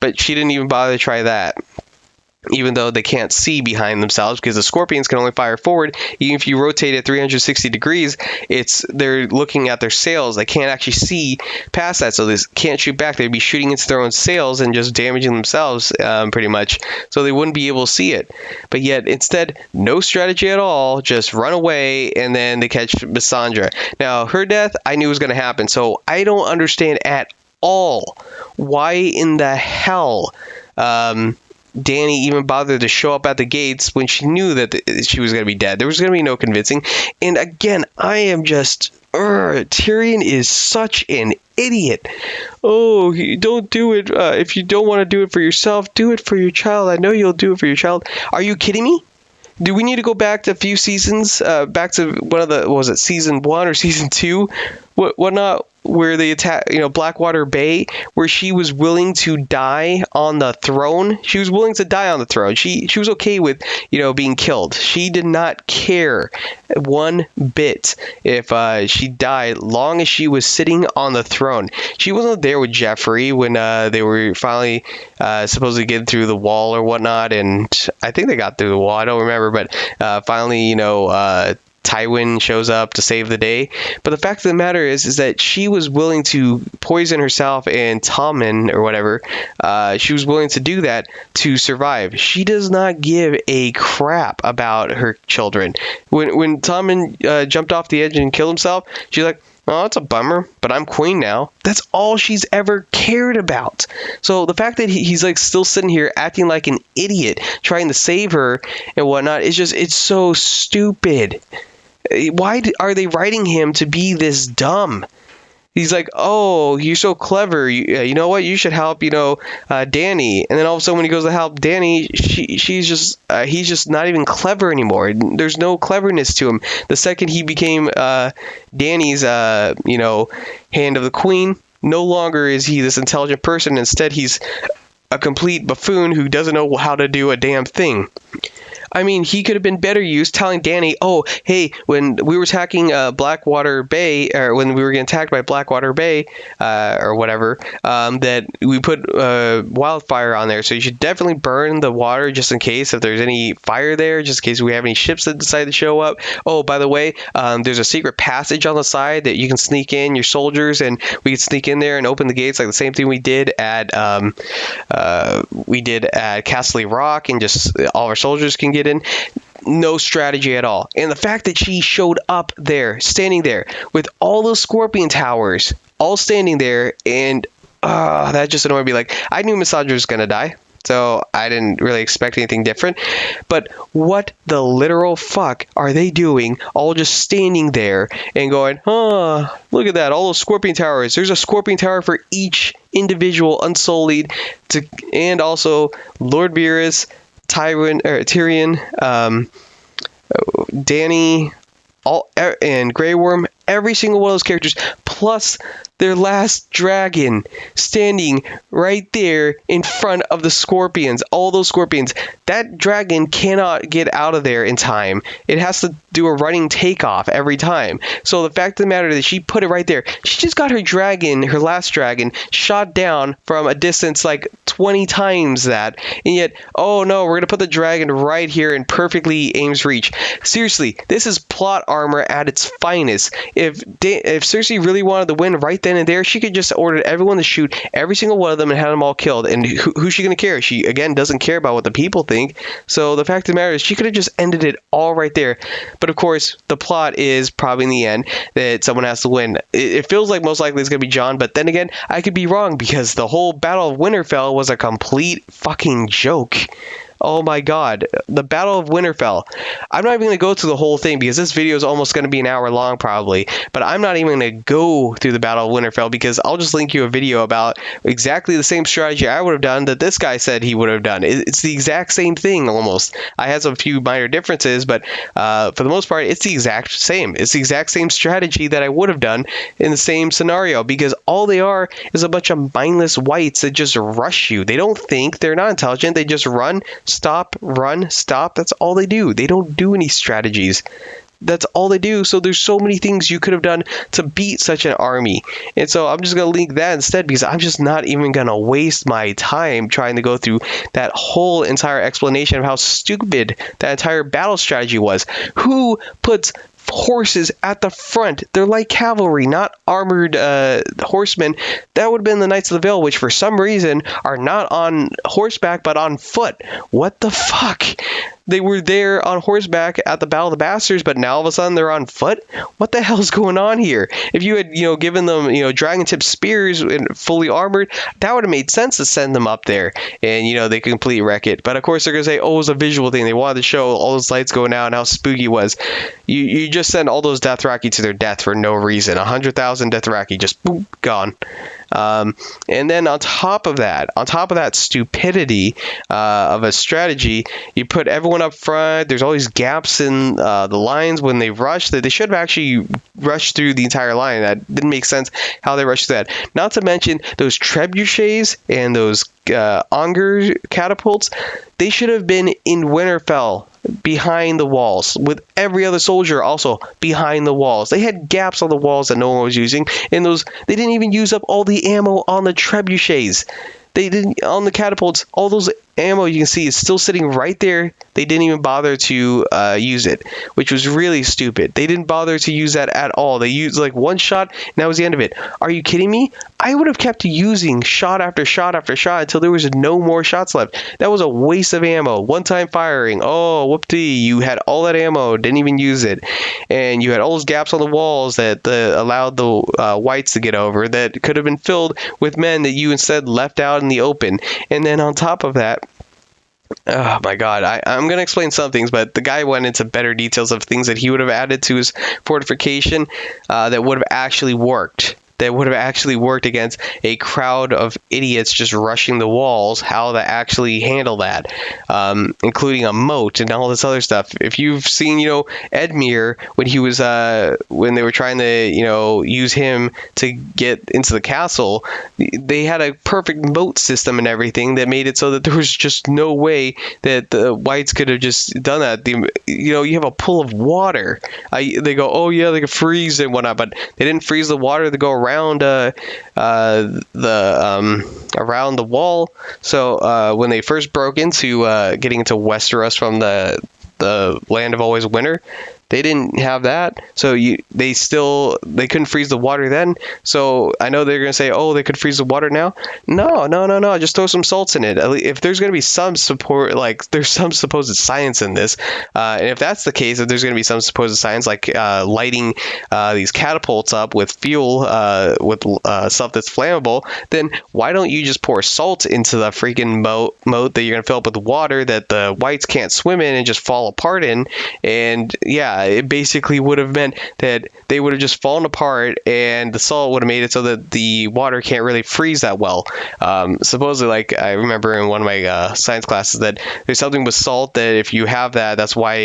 But she didn't even bother to try that, even though they can't see behind themselves, because the scorpions can only fire forward. Even if you rotate it 360 degrees, they're looking at their sails. They can't actually see past that, so they can't shoot back. They'd be shooting into their own sails and just damaging themselves, pretty much, so they wouldn't be able to see it. But yet, instead, no strategy at all, just run away, and then they catch Missandra. Now, her death, I knew was going to happen, so I don't understand at all why in the hell Dany even bothered to show up at the gates when she knew that she was going to be dead. There was going to be no convincing. And again, I am just... Tyrion is such an idiot. Oh, don't do it. If you don't want to do it for yourself, do it for your child. I know you'll do it for your child. Are you kidding me? Do we need to go back to a few seasons? Back to one of the... was it season 1 or season 2? Whatnot, where they attack, Blackwater Bay, where she was willing to die on the throne. She was willing to die on the throne. She was okay with, being killed. She did not care one bit if she died, long as she was sitting on the throne. She wasn't there with Joffrey when they were finally supposed to get through the wall or whatnot, and I think they got through the wall. I don't remember, but finally, Tywin shows up to save the day. But the fact of the matter is that she was willing to poison herself and Tommen or whatever. She was willing to do that to survive. She does not give a crap about her children. When Tommen jumped off the edge and killed himself, she's like, oh, that's a bummer, but I'm queen now. That's all she's ever cared about. So the fact that he's like still sitting here acting like an idiot, trying to save her and whatnot, it's so stupid. Why are they writing him to be this dumb? He's like, oh, you're so clever. You know what? You should help, Dany. And then all of a sudden when he goes to help Dany, he's just not even clever anymore. There's no cleverness to him. The second he became Dany's, hand of the queen, no longer is he this intelligent person. Instead, he's a complete buffoon who doesn't know how to do a damn thing. I mean, he could have been better used telling Danny, oh, hey, when we were attacking Blackwater Bay, or when we were getting attacked by Blackwater Bay, or whatever, that we put wildfire on there. So you should definitely burn the water just in case if there's any fire there, just in case we have any ships that decide to show up. Oh, by the way, there's a secret passage on the side that you can sneak in your soldiers, and we could sneak in there and open the gates like the same thing we did at Castle Rock, and just all our soldiers can get in. No strategy at all. And the fact that she showed up there, standing there with all those Scorpion towers all standing there, and that just annoyed me. Like, I knew Masandra was gonna die, so I didn't really expect anything different. But what the literal fuck are they doing, all just standing there and going, look at that, all those Scorpion towers. There's a Scorpion tower for each individual Unsullied, and also Lord Beerus, Tyrion, Danny, and Grey Worm. Every single one of those characters, plus their last dragon, standing right there in front of the Scorpions. All those Scorpions. That dragon cannot get out of there in time. It has to do a running takeoff every time. So the fact of the matter is that she put it right there. She just got her dragon, her last dragon, shot down from a distance like 20 times that. And yet, oh no, we're going to put the dragon right here in perfectly Aim's reach. Seriously, this is plot armor at its finest. If Cersei really wanted to win right then and there, she could just order everyone to shoot every single one of them and have them all killed. And who's she going to care? She, again, doesn't care about what the people think. So the fact of the matter is she could have just ended it all right there. But of course, the plot is probably in the end that someone has to win. It feels like most likely it's going to be Jon, but then again, I could be wrong because the whole Battle of Winterfell was a complete fucking joke. Oh my god, the Battle of Winterfell. I'm not even going to go through the whole thing because this video is almost going to be an hour long probably, but I'm not even going to go through the Battle of Winterfell because I'll just link you a video about exactly the same strategy I would have done that this guy said he would have done. It's the exact same thing almost. I had some few minor differences, but for the most part, it's the exact same. It's the exact same strategy that I would have done in the same scenario because all they are is a bunch of mindless whites that just rush you. They don't think, they're not intelligent, they just run, stop, run, stop. That's all they do. They don't do any strategies. That's all they do. So there's so many things you could have done to beat such an army. And so I'm just going to link that instead because I'm just not even going to waste my time trying to go through that whole entire explanation of how stupid that entire battle strategy was. Who puts horses at the front? They're like cavalry, not armored horsemen. That would have been the Knights of the Vale, which for some reason are not on horseback but on foot. What the fuck? They were there on horseback at the Battle of the Bastards, but now all of a sudden they're on foot? What the hell's going on here? If you had, given them, dragon tip spears and fully armored, that would have made sense to send them up there and, they could completely wreck it. But of course they're going to say, oh, it was a visual thing. They wanted to show all those lights going out and how spooky it was. You just send all those Dothraki to their death for no reason. 100,000 Dothraki just boop, gone. And then on top of that stupidity of a strategy, you put everyone up front. There's all these gaps in the lines when they rush that they should have actually rushed through the entire line. That didn't make sense how they rushed that. Not to mention those trebuchets and those Onger catapults. They should have been in Winterfell behind the walls with every other soldier also behind the walls. They had gaps on the walls that no one was using, and they didn't even use up all the ammo on the trebuchets. They didn't on the catapults. All those ammo you can see is still sitting right there. They didn't even bother to use it, which was really stupid. They didn't bother to use that at all. They used like one shot, and that was the end of it. Are you kidding me? I would have kept using shot after shot after shot until there was no more shots left. That was a waste of ammo. One-time firing. Oh, whoop-dee. You had all that ammo, didn't even use it. And you had all those gaps on the walls that allowed the whites to get over that could have been filled with men that you instead left out in the open. And then on top of that, oh my god, I'm going to explain some things, but the guy went into better details of things that he would have added to his fortification that would have actually worked. that would have actually worked against a crowd of idiots just rushing the walls, how to actually handle that, including a moat and all this other stuff. If you've seen, Edmure, when they were trying to, use him to get into the castle, they had a perfect moat system and everything that made it so that there was just no way that the whites could have just done that. You have a pool of water. They go, oh yeah, they could freeze and whatnot, but they didn't freeze the water to go around around the wall. So when they first broke into getting into Westeros from the land of always winter, they didn't have that, so they couldn't freeze the water then. So I know they're gonna say, oh, they could freeze the water now. No. Just throw some salts in it. If there's gonna be some support, like there's some supposed science in this, and if that's the case, if there's gonna be some supposed science, like lighting these catapults up with fuel, with stuff that's flammable, then why don't you just pour salt into the freaking moat that you're gonna fill up with water that the whites can't swim in and just fall apart in? And yeah, it basically would have meant that they would have just fallen apart, and the salt would have made it so that the water can't really freeze that well. Supposedly, like I remember in one of my science classes, that there's something with salt that if you have that, that's why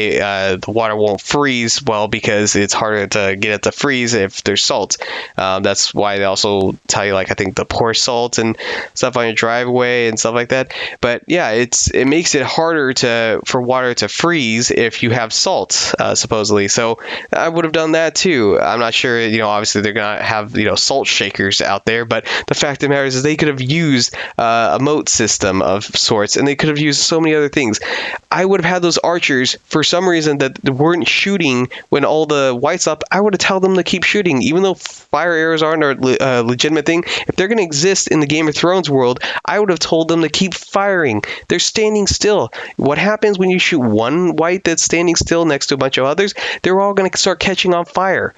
the water won't freeze well, because it's harder to get it to freeze if there's salt. That's why they also tell you, like, I think, to pour salt and stuff on your driveway and stuff like that. But yeah, it makes it harder for water to freeze if you have salt, supposedly. So I would have done that too. I'm not sure, obviously they're going to have, salt shakers out there, but the fact of the matter is they could have used a moat system of sorts, and they could have used so many other things. I would have had those archers, for some reason, that weren't shooting when all the whites up. I would have told them to keep shooting, even though fire arrows aren't a legitimate thing. If they're going to exist in the Game of Thrones world, I would have told them to keep firing. They're standing still. What happens when you shoot one white that's standing still next to a bunch of others? They're all going to start catching on fire.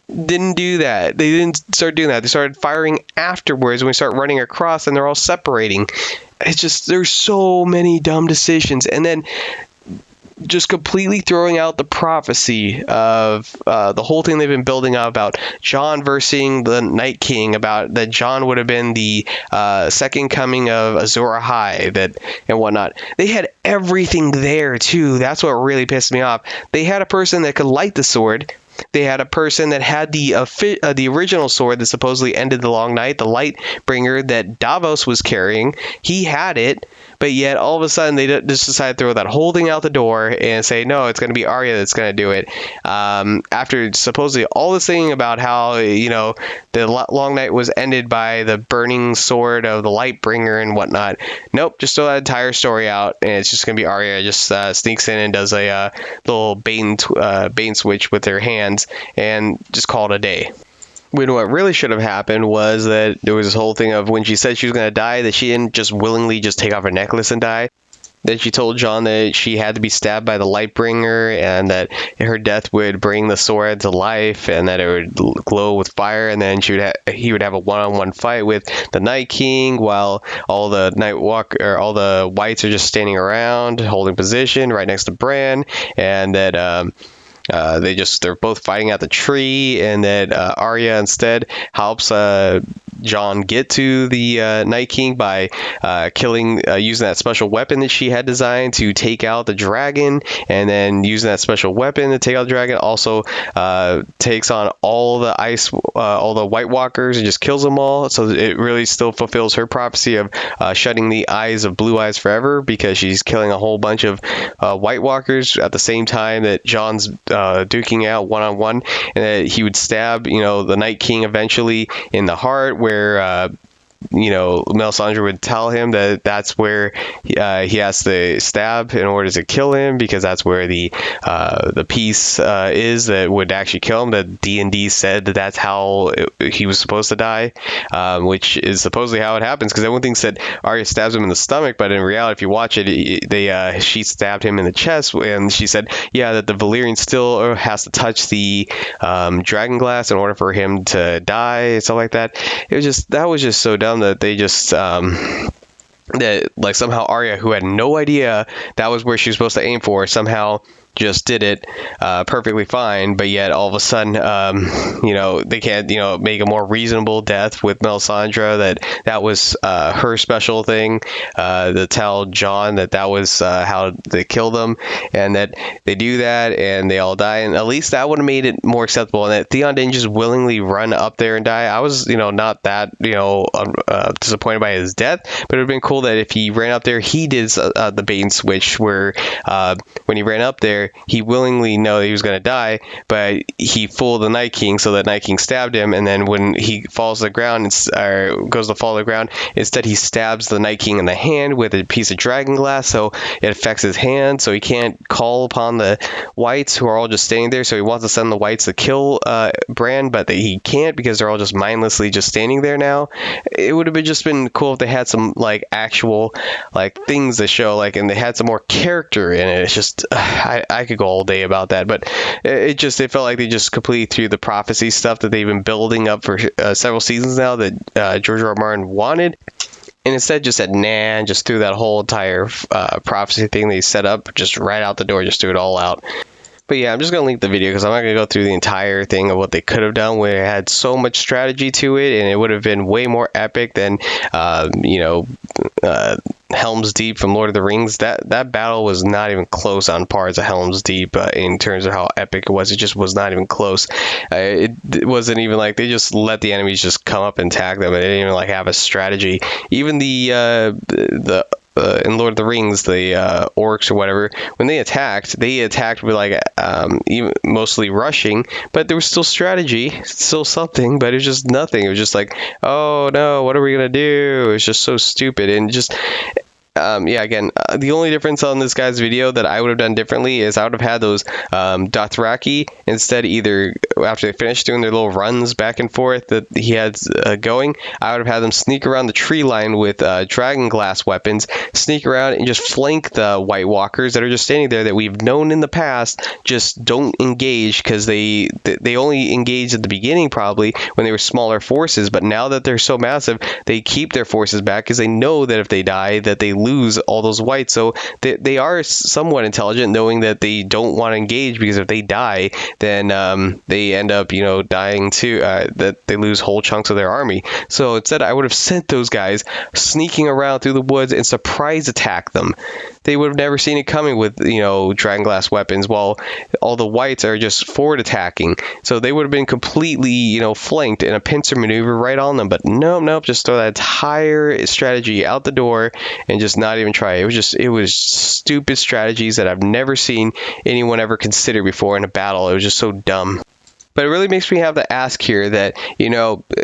Didn't do that. They didn't start doing that. They started firing afterwards when we start running across, and they're all separating. It's just, there's so many dumb decisions. And then just completely throwing out the prophecy of the whole thing they've been building up about Jon versus the Night King, about that Jon would have been the second coming of Azor Ahai, and whatnot. They had everything there too. That's what really pissed me off. They had a person that could light the sword. They had a person that had the original sword that supposedly ended the long night, the Lightbringer that Davos was carrying. He had it, but yet all of a sudden they just decided to throw that whole thing out the door and say, no, it's going to be Arya that's going to do it. After supposedly all this thing about how, the long night was ended by the burning sword of the Lightbringer and whatnot. Nope, just throw that entire story out, and it's just going to be Arya just sneaks in and does a little bait and switch with her hands and just call it a day. When what really should have happened was that there was this whole thing of when she said she was going to die, that she didn't just willingly just take off her necklace and die. Then she told Jon that she had to be stabbed by the Lightbringer, and that her death would bring the sword to life, and that it would glow with fire, and then he would have a one-on-one fight with the Night King, while all the all the whites are just standing around holding position right next to Bran, and that they're both fighting at the tree, and that Arya instead helps Jon get to the Night King by using that special weapon that she had designed to take out the dragon, and then using that special weapon to take out the dragon also takes on all the White Walkers and just kills them all. So it really still fulfills her prophecy of shutting the eyes of Blue Eyes forever, because she's killing a whole bunch of White Walkers at the same time that Jon's duking out one-on-one, and that he would stab the Night King eventually in the heart, where Melisandre would tell him that that's where he has to stab in order to kill him, because that's where the piece is that would actually kill him. That D&D said that that's how he was supposed to die, which is supposedly how it happens, because everyone thinks that Arya stabs him in the stomach, but in reality, if you watch it, she stabbed him in the chest, and she said, that the Valyrian still has to touch the dragon glass in order for him to die, and stuff like that. That was just so dumb that they just that like somehow Arya, who had no idea that was where she was supposed to aim for, somehow just did it perfectly fine, but yet all of a sudden, they can't, make a more reasonable death with Melisandre, that was her special thing, to tell Jon that was how they kill them, and that they do that and they all die, and at least that would have made it more acceptable, and that Theon didn't just willingly run up there and die. I was, not that, disappointed by his death, but it would have been cool that if he ran up there, he did the bait and switch where when he ran up there, he willingly knew that he was going to die, but he fooled the Night King, so that Night King stabbed him, and then when he falls to the ground, or goes to fall to the ground, instead he stabs the Night King in the hand with a piece of dragon glass, so it affects his hand, so he can't call upon the whites who are all just standing there, so he wants to send the whites to kill Bran, but he can't because they're all just mindlessly just standing there now. It would have just been cool if they had some actual things to show, and they had some more character in it. It's just I could go all day about that, but it felt like they just completely threw the prophecy stuff that they've been building up for several seasons now that George R. R. Martin wanted, and instead just said nah, and just threw that whole entire prophecy thing they set up just right out the door, just threw it all out. But yeah, I'm just going to link the video because I'm not going to go through the entire thing of what they could have done, where it had so much strategy to it, and it would have been way more epic than, Helm's Deep from Lord of the Rings. That battle was not even close on par to Helm's Deep in terms of how epic it was. It just was not even close. It wasn't even like they just let the enemies just come up and attack them. They didn't even have a strategy. Even the in Lord of the Rings, the orcs or whatever, when they attacked with even mostly rushing, but there was still strategy, still something, but it was just nothing. It was just oh no, what are we gonna do? It was just so stupid, and just the only difference on this guy's video that I would have done differently is I would have had those Dothraki instead, either after they finished doing their little runs back and forth that he had going, I would have had them sneak around the tree line with dragon glass weapons, sneak around and just flank the White Walkers that are just standing there that we've known in the past just don't engage, because they only engaged at the beginning probably when they were smaller forces, but now that they're so massive, they keep their forces back because they know that if they die, that they lose all those whites. So they are somewhat intelligent, knowing that they don't want to engage, because if they die, then they end up dying too, that they lose whole chunks of their army. So instead, I would have sent those guys sneaking around through the woods and surprise attack them. They would have never seen it coming with dragon glass weapons, while all the whites are just forward attacking. So they would have been completely flanked in a pincer maneuver right on them. But nope, just throw that entire strategy out the door and just not even try. It was stupid strategies that I've never seen anyone ever consider before in a battle. It was just so dumb. But it really makes me have to ask here that,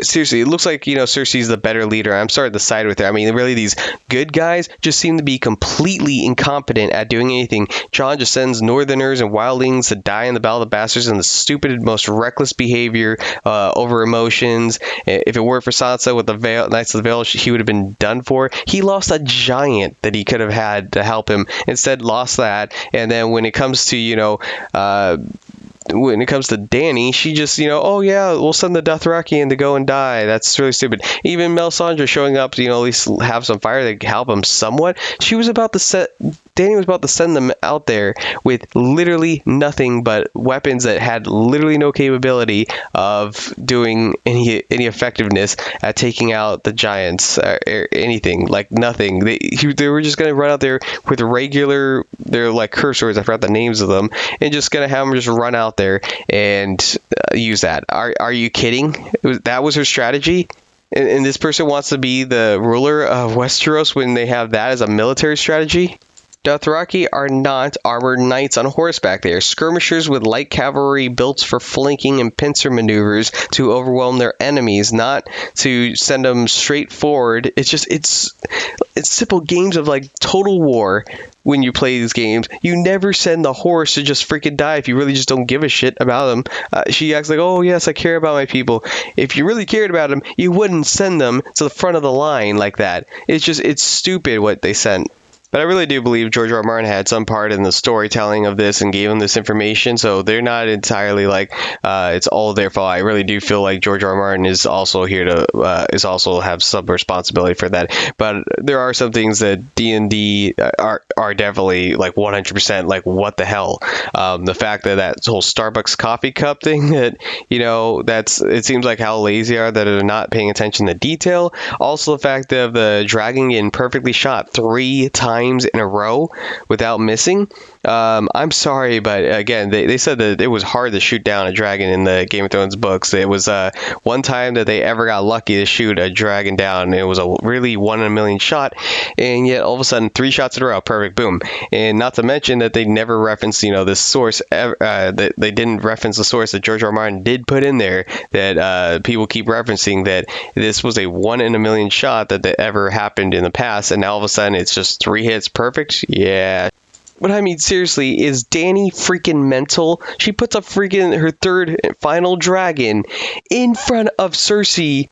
seriously, it looks like, Cersei's the better leader. I'm starting to side with her. I mean, really, these good guys just seem to be completely incompetent at doing anything. Jon just sends Northerners and wildlings to die in the Battle of the Bastards in the stupid, most reckless behavior over emotions. If it weren't for Sansa with the Knights of the Vale, he would have been done for. He lost a giant that he could have had to help him. Instead, lost that. And then when it comes to, when it comes to Dany, she just, oh yeah, we'll send the Dothraki in to go and die. That's really stupid. Even Melisandre showing up to, at least have some fire to help him somewhat. Dany was about to send them out there with literally nothing but weapons that had literally no capability of doing any effectiveness at taking out the giants or anything, nothing. They were just going to run out there with they're curse words, I forgot the names of them, and just going to have them just run out there and use that. Are you kidding? That was her strategy? And this person wants to be the ruler of Westeros when they have that as a military strategy? Dothraki are not armored knights on horseback. They are skirmishers with light cavalry built for flanking and pincer maneuvers to overwhelm their enemies, not to send them straight forward. It's simple games of Total War. When you play these games, you never send the horse to just freaking die if you really just don't give a shit about them. She acts like, oh yes, I care about my people. If you really cared about them, you wouldn't send them to the front of the line like that. It's stupid what they sent. But I really do believe George R. R. Martin had some part in the storytelling of this and gave them this information, so they're not entirely like it's all their fault. I really do feel like George R. R. Martin is also here to is also have some responsibility for that. But there are some things that D&D are definitely like 100% like what the hell. The fact that whole Starbucks coffee cup thing, that it seems like how lazy they are that are not paying attention to detail. Also the fact of the dragon getting perfectly shot 3 times in a row without missing. I'm sorry, but again, they said that it was hard to shoot down a dragon in the Game of Thrones books. It was one time that they ever got lucky to shoot a dragon down. It was a really 1 in a million shot, and yet all of a sudden 3 shots in a row, perfect, boom. And not to mention that they never referenced, this source. That they didn't reference the source that George R. R. Martin did put in there. That people keep referencing that this was a 1 in a million shot that ever happened in the past, and now all of a sudden it's just 3 hits, perfect. Yeah. But I mean, seriously, is Dany freaking mental? She puts up freaking her 3rd and final dragon in front of Cersei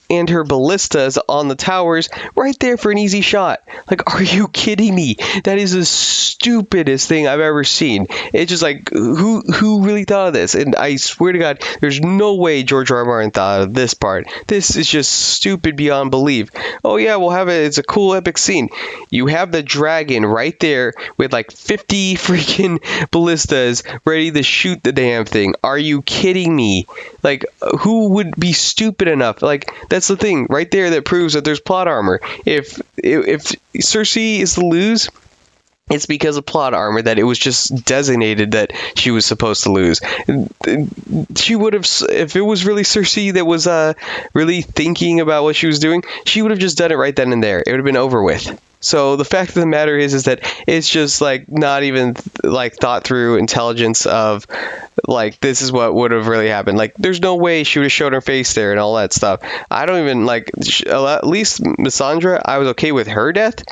and her ballistas on the towers right there for an easy shot. Like, are you kidding me? That is the stupidest thing I've ever seen. It's just like, who really thought of this? And I swear to God, there's no way George R. R. Martin thought of this part. This is just stupid beyond belief. Oh yeah, we'll have it. It's a cool epic scene. You have the dragon right there with like 50 freaking ballistas ready to shoot the damn thing. Are you kidding me? Like, who would be stupid enough? Like, that's the thing right there that proves that there's plot armor. If Cersei is to lose, it's because of plot armor that it was just designated that she was supposed to lose. She would have, if it was really Cersei that was really thinking about what she was doing, she would have just done it right then and there. It would have been over with. So the fact of the matter is that it's just like not even like thought through intelligence of like this is what would have really happened. Like there's no way she would have shown her face there and all that stuff. I don't even like, at least Missandra, I was okay with her death,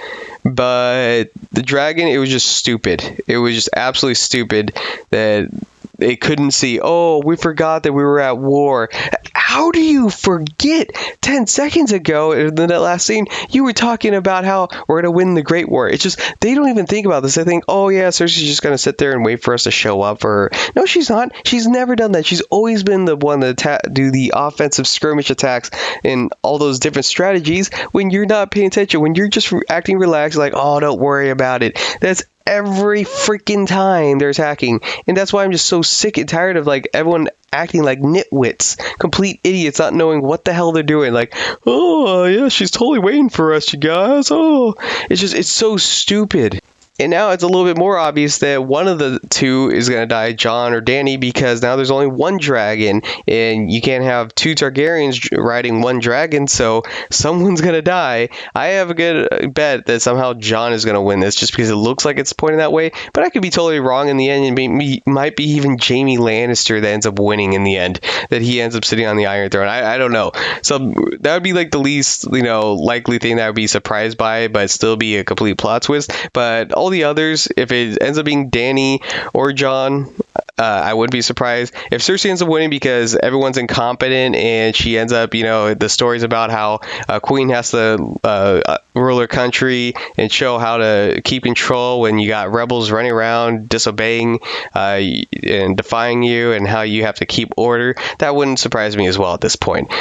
but the dragon, it was just stupid. It was just absolutely stupid that they couldn't see, oh, we forgot that we were at war. How do you forget? 10 seconds ago, in that last scene, you were talking about how we're going to win the Great War. It's just, they don't even think about this. They think, oh yeah, Cersei's just going to sit there and wait for us to show up for her. No, she's not. She's never done that. She's always been the one to do the offensive skirmish attacks and all those different strategies when you're not paying attention, when you're just acting relaxed, like, oh, don't worry about it. That's every freaking time they're attacking, and that's why I'm just so sick and tired of like everyone acting like nitwits, complete idiots, not knowing what the hell they're doing. Like, oh yeah, she's totally waiting for us, you guys. Oh, it's so stupid. And now it's a little bit more obvious that one of the two is going to die, Jon or Dany, because now there's only one dragon, and you can't have 2 Targaryens riding one dragon, so someone's going to die. I have a good bet that somehow Jon is going to win this, just because it looks like it's pointing that way, but I could be totally wrong in the end, and might be even Jaime Lannister that ends up winning in the end, that he ends up sitting on the Iron Throne. I don't know. So that would be like the least, likely thing that I would be surprised by, but still be a complete plot twist. But all the others, if it ends up being Dany or Jon, I wouldn't be surprised. If Cersei ends up winning because everyone's incompetent and she ends up, the stories about how a queen has to rule her country and show how to keep control when you got rebels running around disobeying and defying you, and how you have to keep order, that wouldn't surprise me as well at this point,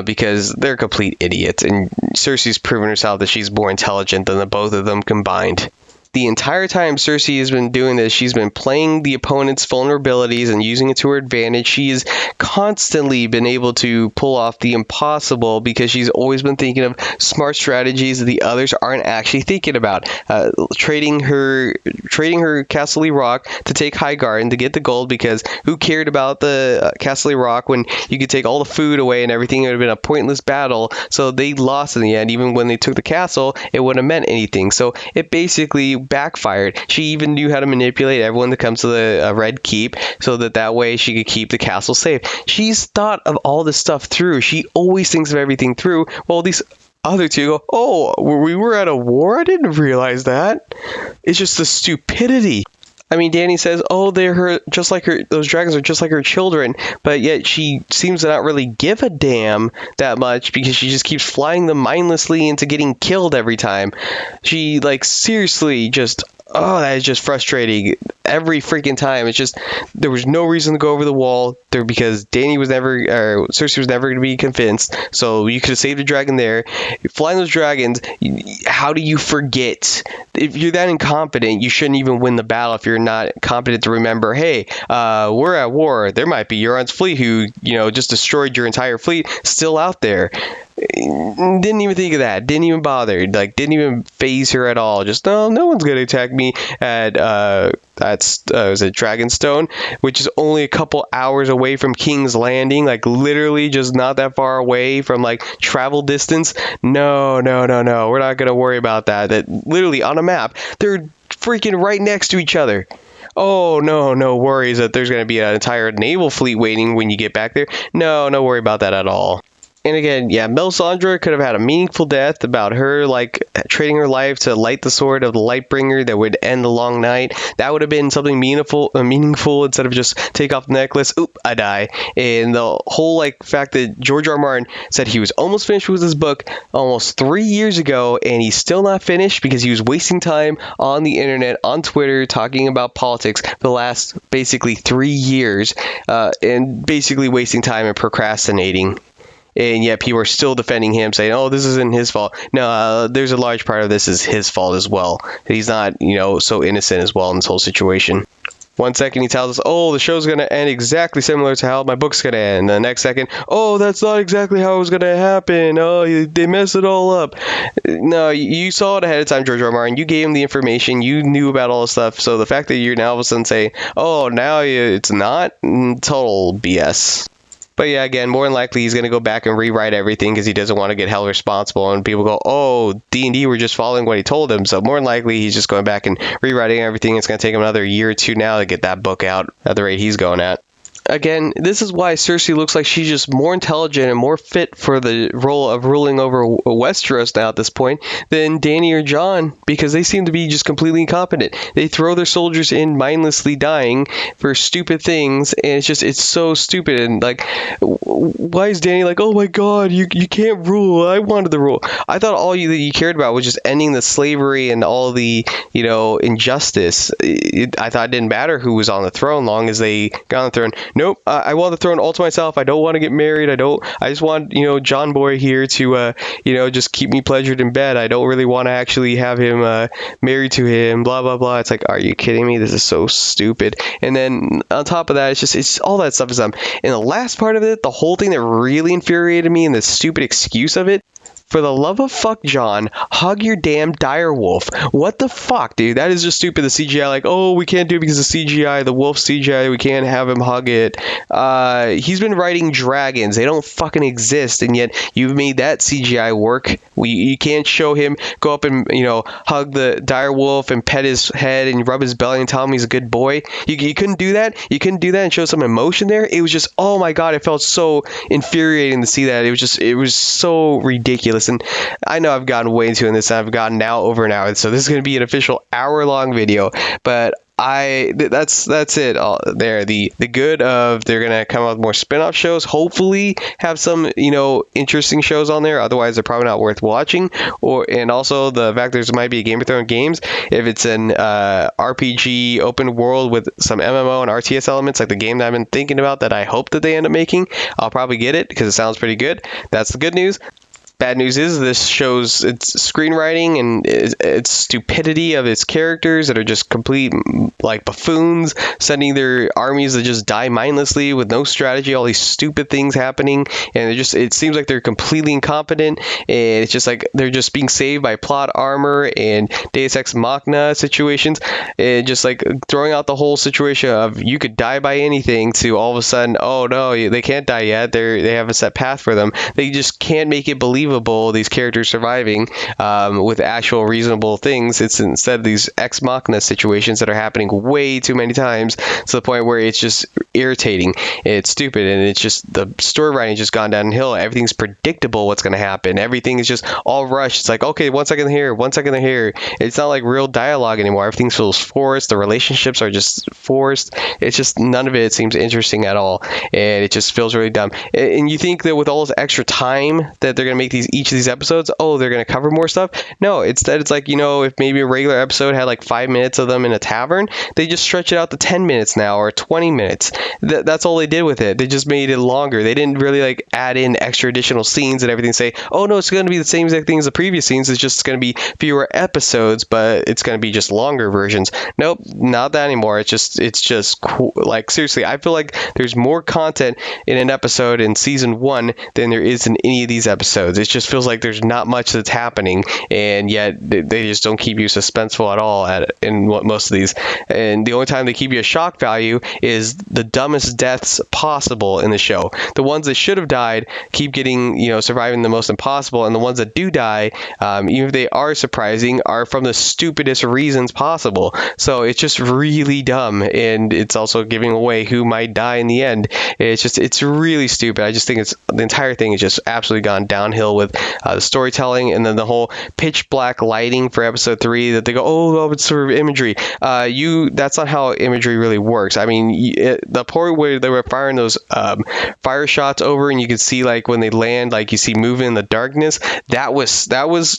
because they're complete idiots, and Cersei's proven herself that she's more intelligent than the both of them combined. The entire time Cersei has been doing this, she's been playing the opponent's vulnerabilities and using it to her advantage. She has constantly been able to pull off the impossible because she's always been thinking of smart strategies that the others aren't actually thinking about. Trading her Casterly Rock to take Highgarden to get the gold, because who cared about the Casterly Rock when you could take all the food away and everything? It would have been a pointless battle. So they lost in the end. Even when they took the castle, it wouldn't have meant anything. So it basically backfired. She even knew how to manipulate everyone that comes to the Red Keep so that way she could keep the castle safe. She's thought of all this stuff through. She always thinks of everything through. Well, these other two go, oh, we were at a war? I didn't realize that. It's just the stupidity. I mean, Dany says, "Oh, they're just like her. Those dragons are just like her children," but yet she seems to not really give a damn that much because she just keeps flying them mindlessly into getting killed every time. She seriously just. Oh, that is just frustrating every freaking time. It's just there was no reason to go over the wall there because Cersei was never going to be convinced. So you could have saved a dragon there. You're flying those dragons. How do you forget? If you're that incompetent, you shouldn't even win the battle if you're not competent to remember, hey, we're at war. There might be Euron's fleet who, just destroyed your entire fleet still out there. Didn't even think of that. Didn't even bother. Didn't even phase her at all. Just no one's gonna attack me at was it Dragonstone, which is only a couple hours away from King's Landing. Literally just not that far away from travel distance. No. We're not gonna worry about that. That literally on a map, they're freaking right next to each other. Oh, no worries that there's going to be an entire naval fleet waiting when you get back there. No worry about that at all. And again, yeah, Melisandre could have had a meaningful death about her, trading her life to light the sword of the Lightbringer that would end the long night. That would have been something meaningful instead of just take off the necklace, oop, I die. And the whole, fact that George R. R. Martin said he was almost finished with his book almost 3 years ago, and he's still not finished because he was wasting time on the internet, on Twitter, talking about politics for the last, basically, 3 years, and basically wasting time and procrastinating. And yet people are still defending him, saying, oh, this isn't his fault. No, there's a large part of this is his fault as well. He's not, so innocent as well in this whole situation. One second he tells us, oh, the show's going to end exactly similar to how my book's going to end. The next second, oh, that's not exactly how it was going to happen. Oh, they messed it all up. No, you saw it ahead of time, George R. R. Martin. You gave him the information. You knew about all the stuff. So the fact that you're now all of a sudden saying, oh, now it's not, total BS. But yeah, again, more than likely he's going to go back and rewrite everything because he doesn't want to get held responsible. And people go, oh, D&D were just following what he told him. So more than likely he's just going back and rewriting everything. It's going to take him another year or two now to get that book out at the rate he's going at. Again, this is why Cersei looks like she's just more intelligent and more fit for the role of ruling over Westeros now at this point than Dany or Jon, because they seem to be just completely incompetent. They throw their soldiers in mindlessly dying for stupid things, and it's so stupid. And why is Dany oh my god, you can't rule? I wanted to rule. I thought all that you cared about was just ending the slavery and all the injustice. I thought it didn't matter who was on the throne, long as they got on the throne. Nope, I want the throne all to myself. I don't want to get married. I just want, John Boy here to, just keep me pleasured in bed. I don't really want to actually have him married to him, blah, blah, blah. It's are you kidding me? This is so stupid. And then on top of that, it's all that stuff is And the last part of it, the whole thing that really infuriated me and the stupid excuse of it, for the love of fuck, John, hug your damn direwolf. What the fuck, dude? That is just stupid. The CGI, oh, we can't do it because of CGI. The wolf CGI, we can't have him hug it. He's been writing dragons. They don't fucking exist, and yet you've made that CGI work. You can't show him go up and, hug the direwolf and pet his head and rub his belly and tell him he's a good boy. You couldn't do that? You couldn't do that and show some emotion there? It was just, oh my god, it felt so infuriating to see that. It was so ridiculous. And I know I've gotten way into this. I've gotten now over an hour, so this is going to be an official hour-long video. But that's it there. The good of they're going to come out with more spin-off shows. Hopefully have some interesting shows on there. Otherwise, they're probably not worth watching. And also the fact there might be a Game of Thrones games. If it's an RPG open world with some MMO and RTS elements, like the game that I've been thinking about that I hope that they end up making, I'll probably get it because it sounds pretty good. That's the good news. Bad news is this shows its screenwriting and its stupidity of its characters that are just complete buffoons, sending their armies to just die mindlessly with no strategy, all these stupid things happening, and it seems like they're completely incompetent, and it's just they're just being saved by plot armor and Deus Ex Machina situations, and just throwing out the whole situation of you could die by anything to all of a sudden, oh no, they can't die yet, they have a set path for them. They just can't make it believable believable, these characters surviving with actual reasonable things. It's instead these ex machina situations that are happening way too many times to the point where it's just irritating. It's stupid, and it's just the story writing just gone downhill. Everything's predictable what's going to happen. Everything is just all rushed. It's like, okay, 1 second here, 1 second here. It's not like real dialogue anymore. Everything feels forced. The relationships are just forced. It's just none of it seems interesting at all, and it just feels really dumb. And you think that with all this extra time that they're going to make each of these episodes, oh, they're going to cover more stuff? No, instead it's like, if maybe a regular episode had like 5 minutes of them in a tavern, they just stretch it out to 10 minutes now, or 20 minutes. That's all they did with it. They just made it longer. They didn't really like add in extra additional scenes and everything, say, oh no, it's going to be the same exact thing as the previous scenes, it's just going to be fewer episodes, but it's going to be just longer versions. Nope, not that anymore. It's just cool. Like, seriously, I feel like there's more content in an episode in season 1 than there is in any of these episodes. It just feels like there's not much that's happening, and yet they just don't keep you suspenseful at all in most of these. And the only time they keep you a shock value is the dumbest deaths possible in the show. The ones that should have died keep getting, surviving the most impossible, and the ones that do die, even if they are surprising, are from the stupidest reasons possible. So it's just really dumb, and it's also giving away who might die in the end. It's really stupid. I just think the entire thing has just absolutely gone downhill with the storytelling, and then the whole pitch black lighting for episode 3 that they go, oh, it's sort of imagery. That's not how imagery really works. I mean, the part where they were firing those fire shots over, and you could see like when they land, like you see moving in the darkness, that was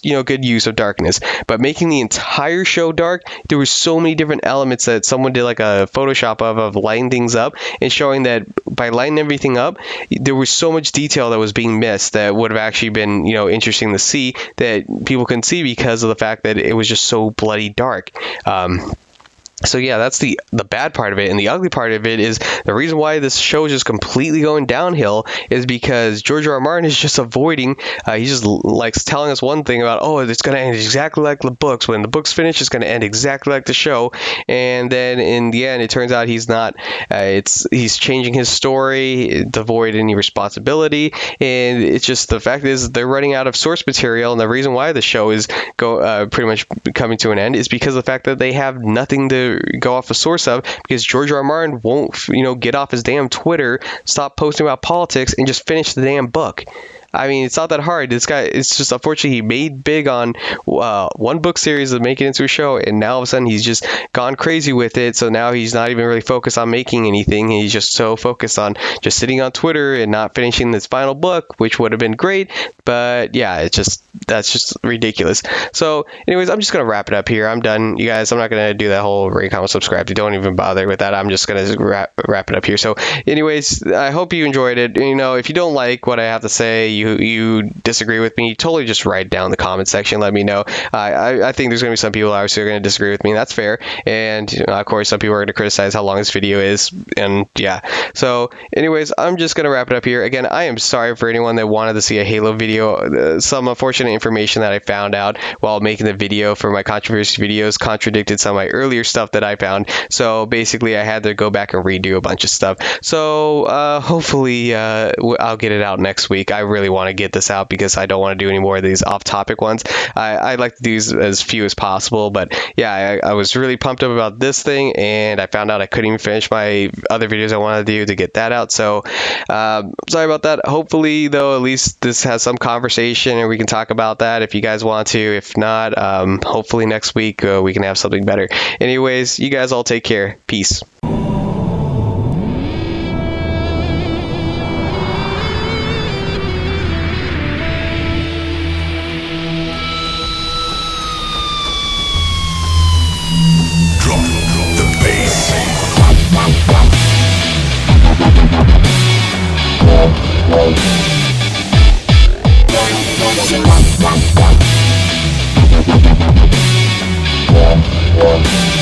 good use of darkness. But making the entire show dark, there were so many different elements that someone did like a Photoshop of lighting things up, and showing that by lighting everything up, there was so much detail that was being missed that would have actually been interesting to see, that people couldn't see because of the fact that it was just so bloody dark. So yeah, that's the bad part of it. And the ugly part of it is the reason why this show is just completely going downhill is because George R. R. Martin is just avoiding, he just likes telling us one thing about, oh, it's going to end exactly like the books. When the book's finished, it's going to end exactly like the show. And then in the end, it turns out he's not, he's changing his story to avoid any responsibility. And it's just, the fact is they're running out of source material. And the reason why the show is pretty much coming to an end is because of the fact that they have nothing to go off the source of, because George R. R. Martin won't, get off his damn Twitter, stop posting about politics, and just finish the damn book. I mean, it's not that hard. This guy, it's just unfortunately he made big on one book series of making it into a show, and now all of a sudden he's just gone crazy with it. So now he's not even really focused on making anything. He's just so focused on just sitting on Twitter and not finishing this final book, which would have been great. But yeah, that's just ridiculous. So anyways, I'm just going to wrap it up here. I'm done, you guys. I'm not going to do that whole rate, comment, subscribe. Don't even bother with that. I'm just going to wrap it up here. So anyways, I hope you enjoyed it. If you don't like what I have to say, you disagree with me, totally just write down in the comment section, let me know. I think there's going to be some people obviously are going to disagree with me, and that's fair. And of course, some people are going to criticize how long this video is, and yeah. So anyways, I'm just going to wrap it up here. Again, I am sorry for anyone that wanted to see a Halo video. Some unfortunate information that I found out while making the video for my controversy videos contradicted some of my earlier stuff that I found. So basically, I had to go back and redo a bunch of stuff. So hopefully I'll get it out next week. I really want to get this out because I don't want to do any more of these off-topic ones. I'd like to do as few as possible, but yeah, I was really pumped up about this thing, and I found out I couldn't even finish my other videos I wanted to do to get that out. So sorry about that. Hopefully, though, at least this has some conversation and we can talk about that if you guys want to. If not, hopefully next week we can have something better. Anyways, you guys all take care. Peace. Yeah.